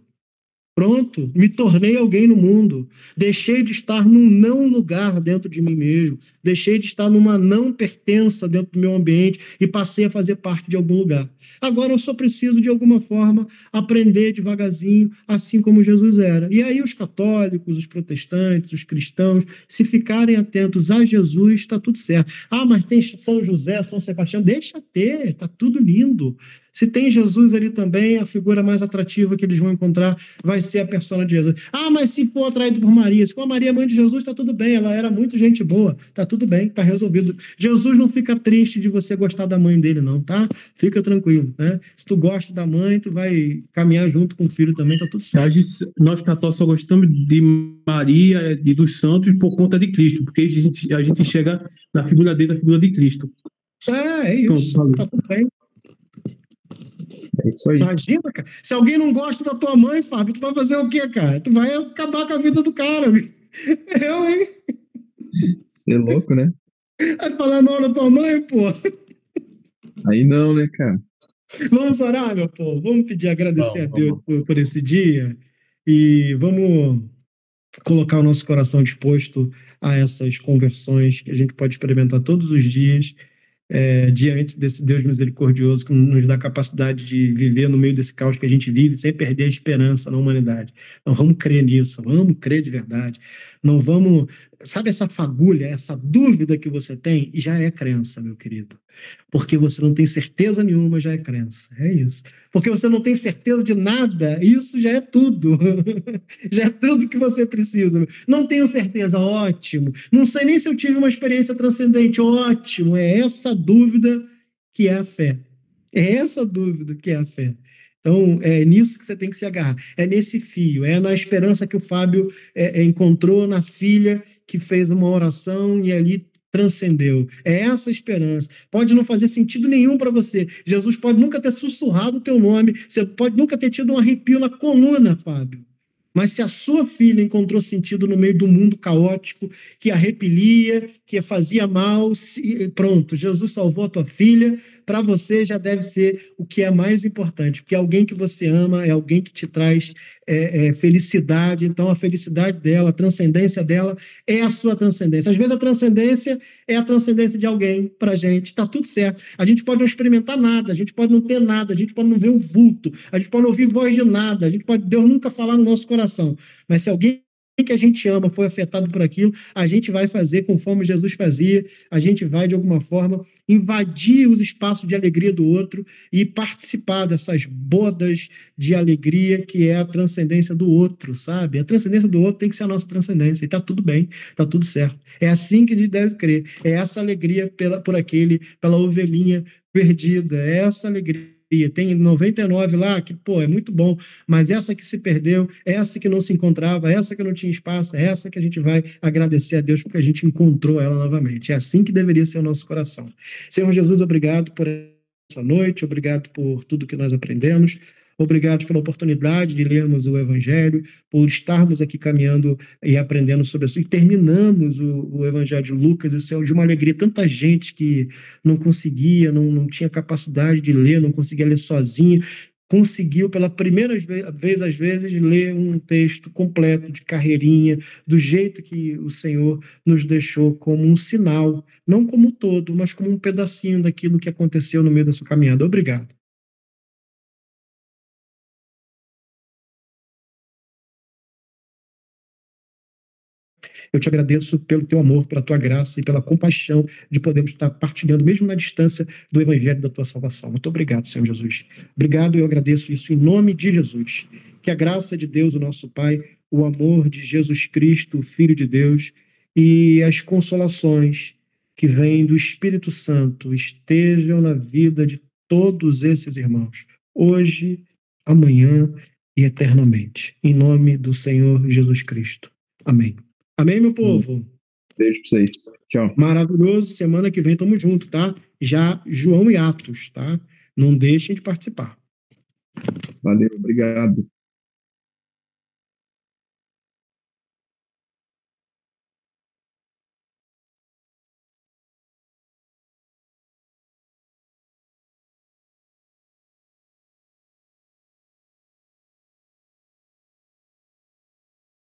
Pronto, me tornei alguém no mundo. Deixei de estar num não lugar dentro de mim mesmo. Deixei de estar numa não pertença dentro do meu ambiente e passei a fazer parte de algum lugar. Agora eu só preciso, de alguma forma, aprender devagarzinho, assim como Jesus era. E aí os católicos, os protestantes, os cristãos, se ficarem atentos a Jesus, está tudo certo. Ah, mas tem São José, São Sebastião, deixa ter, está tudo lindo. Se tem Jesus ali também, a figura mais atrativa que eles vão encontrar vai ser a persona de Jesus. Ah, mas se for atraído por Maria, se for a Maria, mãe de Jesus, está tudo bem, ela era muito gente boa, está tudo bem, está resolvido. Jesus não fica triste de você gostar da mãe dele, não, tá? Fica tranquilo, né? Se tu gosta da mãe, tu vai caminhar junto com o filho também, tá tudo certo. Nós católicos só gostamos de Maria e dos santos por conta de Cristo, porque a gente chega na figura dele, a figura de Cristo. É isso, então, tá tudo bem. É isso aí. Imagina, cara. Se alguém não gosta da tua mãe, Fábio, tu vai fazer o quê, cara? Tu vai acabar com a vida do cara. Eu, hein? Você é louco, né? Vai falar mal da tua mãe, pô. Aí não, né, cara? Vamos orar, meu povo. Vamos pedir, agradecer a Deus por esse dia. E vamos colocar o nosso coração disposto a essas conversões que a gente pode experimentar todos os dias. Diante desse Deus misericordioso que nos dá a capacidade de viver no meio desse caos que a gente vive sem perder a esperança na humanidade. Então vamos crer nisso, vamos crer de verdade. Não vamos... Sabe essa fagulha, essa dúvida que você tem? Já é crença, meu querido. Porque você não tem certeza nenhuma, já é crença. É isso. Porque você não tem certeza de nada, isso já é tudo. Já é tudo que você precisa. Não tenho certeza, ótimo. Não sei nem se eu tive uma experiência transcendente, ótimo. É essa dúvida que é a fé. É essa dúvida que é a fé. Então, é nisso que você tem que se agarrar. É nesse fio, é na esperança que o Fábio encontrou na filha que fez uma oração e ali transcendeu. É essa esperança. Pode não fazer sentido nenhum para você. Jesus pode nunca ter sussurrado o teu nome, você pode nunca ter tido um arrepio na coluna, Fábio. Mas se a sua filha encontrou sentido no meio do mundo caótico, que a repelia, que fazia mal, pronto, Jesus salvou a tua filha, para você já deve ser o que é mais importante, porque é alguém que você ama, é alguém que te traz felicidade, então a felicidade dela, a transcendência dela é a sua transcendência. Às vezes a transcendência é a transcendência de alguém para a gente, está tudo certo. A gente pode não experimentar nada, a gente pode não ter nada, a gente pode não ver um vulto, a gente pode não ouvir voz de nada, a gente pode Deus nunca falar no nosso coração, mas se alguém que a gente ama foi afetado por aquilo, a gente vai fazer conforme Jesus fazia, a gente vai, de alguma forma, invadir os espaços de alegria do outro e participar dessas bodas de alegria que é a transcendência do outro, sabe? A transcendência do outro tem que ser a nossa transcendência, e está tudo bem, está tudo certo. É assim que a gente deve crer, é essa alegria pela ovelhinha perdida, é essa alegria. Tem 99 lá, que, pô, é muito bom, mas essa que se perdeu, essa que não se encontrava, essa que não tinha espaço, essa que a gente vai agradecer a Deus porque a gente encontrou ela novamente. É assim que deveria ser o nosso coração. Senhor Jesus, obrigado por essa noite, obrigado por tudo que nós aprendemos, obrigado pela oportunidade de lermos o Evangelho, por estarmos aqui caminhando e aprendendo sobre isso. E terminamos o Evangelho de Lucas, isso é de uma alegria. Tanta gente que não conseguia, não tinha capacidade de ler, não conseguia ler sozinha, conseguiu pela primeira vez, às vezes, ler um texto completo, de carreirinha, do jeito que o Senhor nos deixou, como um sinal, não como um todo, mas como um pedacinho daquilo que aconteceu no meio da sua caminhada. Obrigado. Eu te agradeço pelo teu amor, pela tua graça e pela compaixão de podermos estar partilhando, mesmo na distância, do Evangelho da tua salvação. Muito obrigado, Senhor Jesus. Obrigado, eu agradeço isso em nome de Jesus. Que a graça de Deus, o nosso Pai, o amor de Jesus Cristo, o Filho de Deus, e as consolações que vêm do Espírito Santo estejam na vida de todos esses irmãos, hoje, amanhã e eternamente. Em nome do Senhor Jesus Cristo. Amém. Amém, meu povo? Beijo pra vocês. Tchau. Maravilhoso. Semana que vem tamo junto, tá? Já João e Atos, tá? Não deixem de participar. Valeu, obrigado.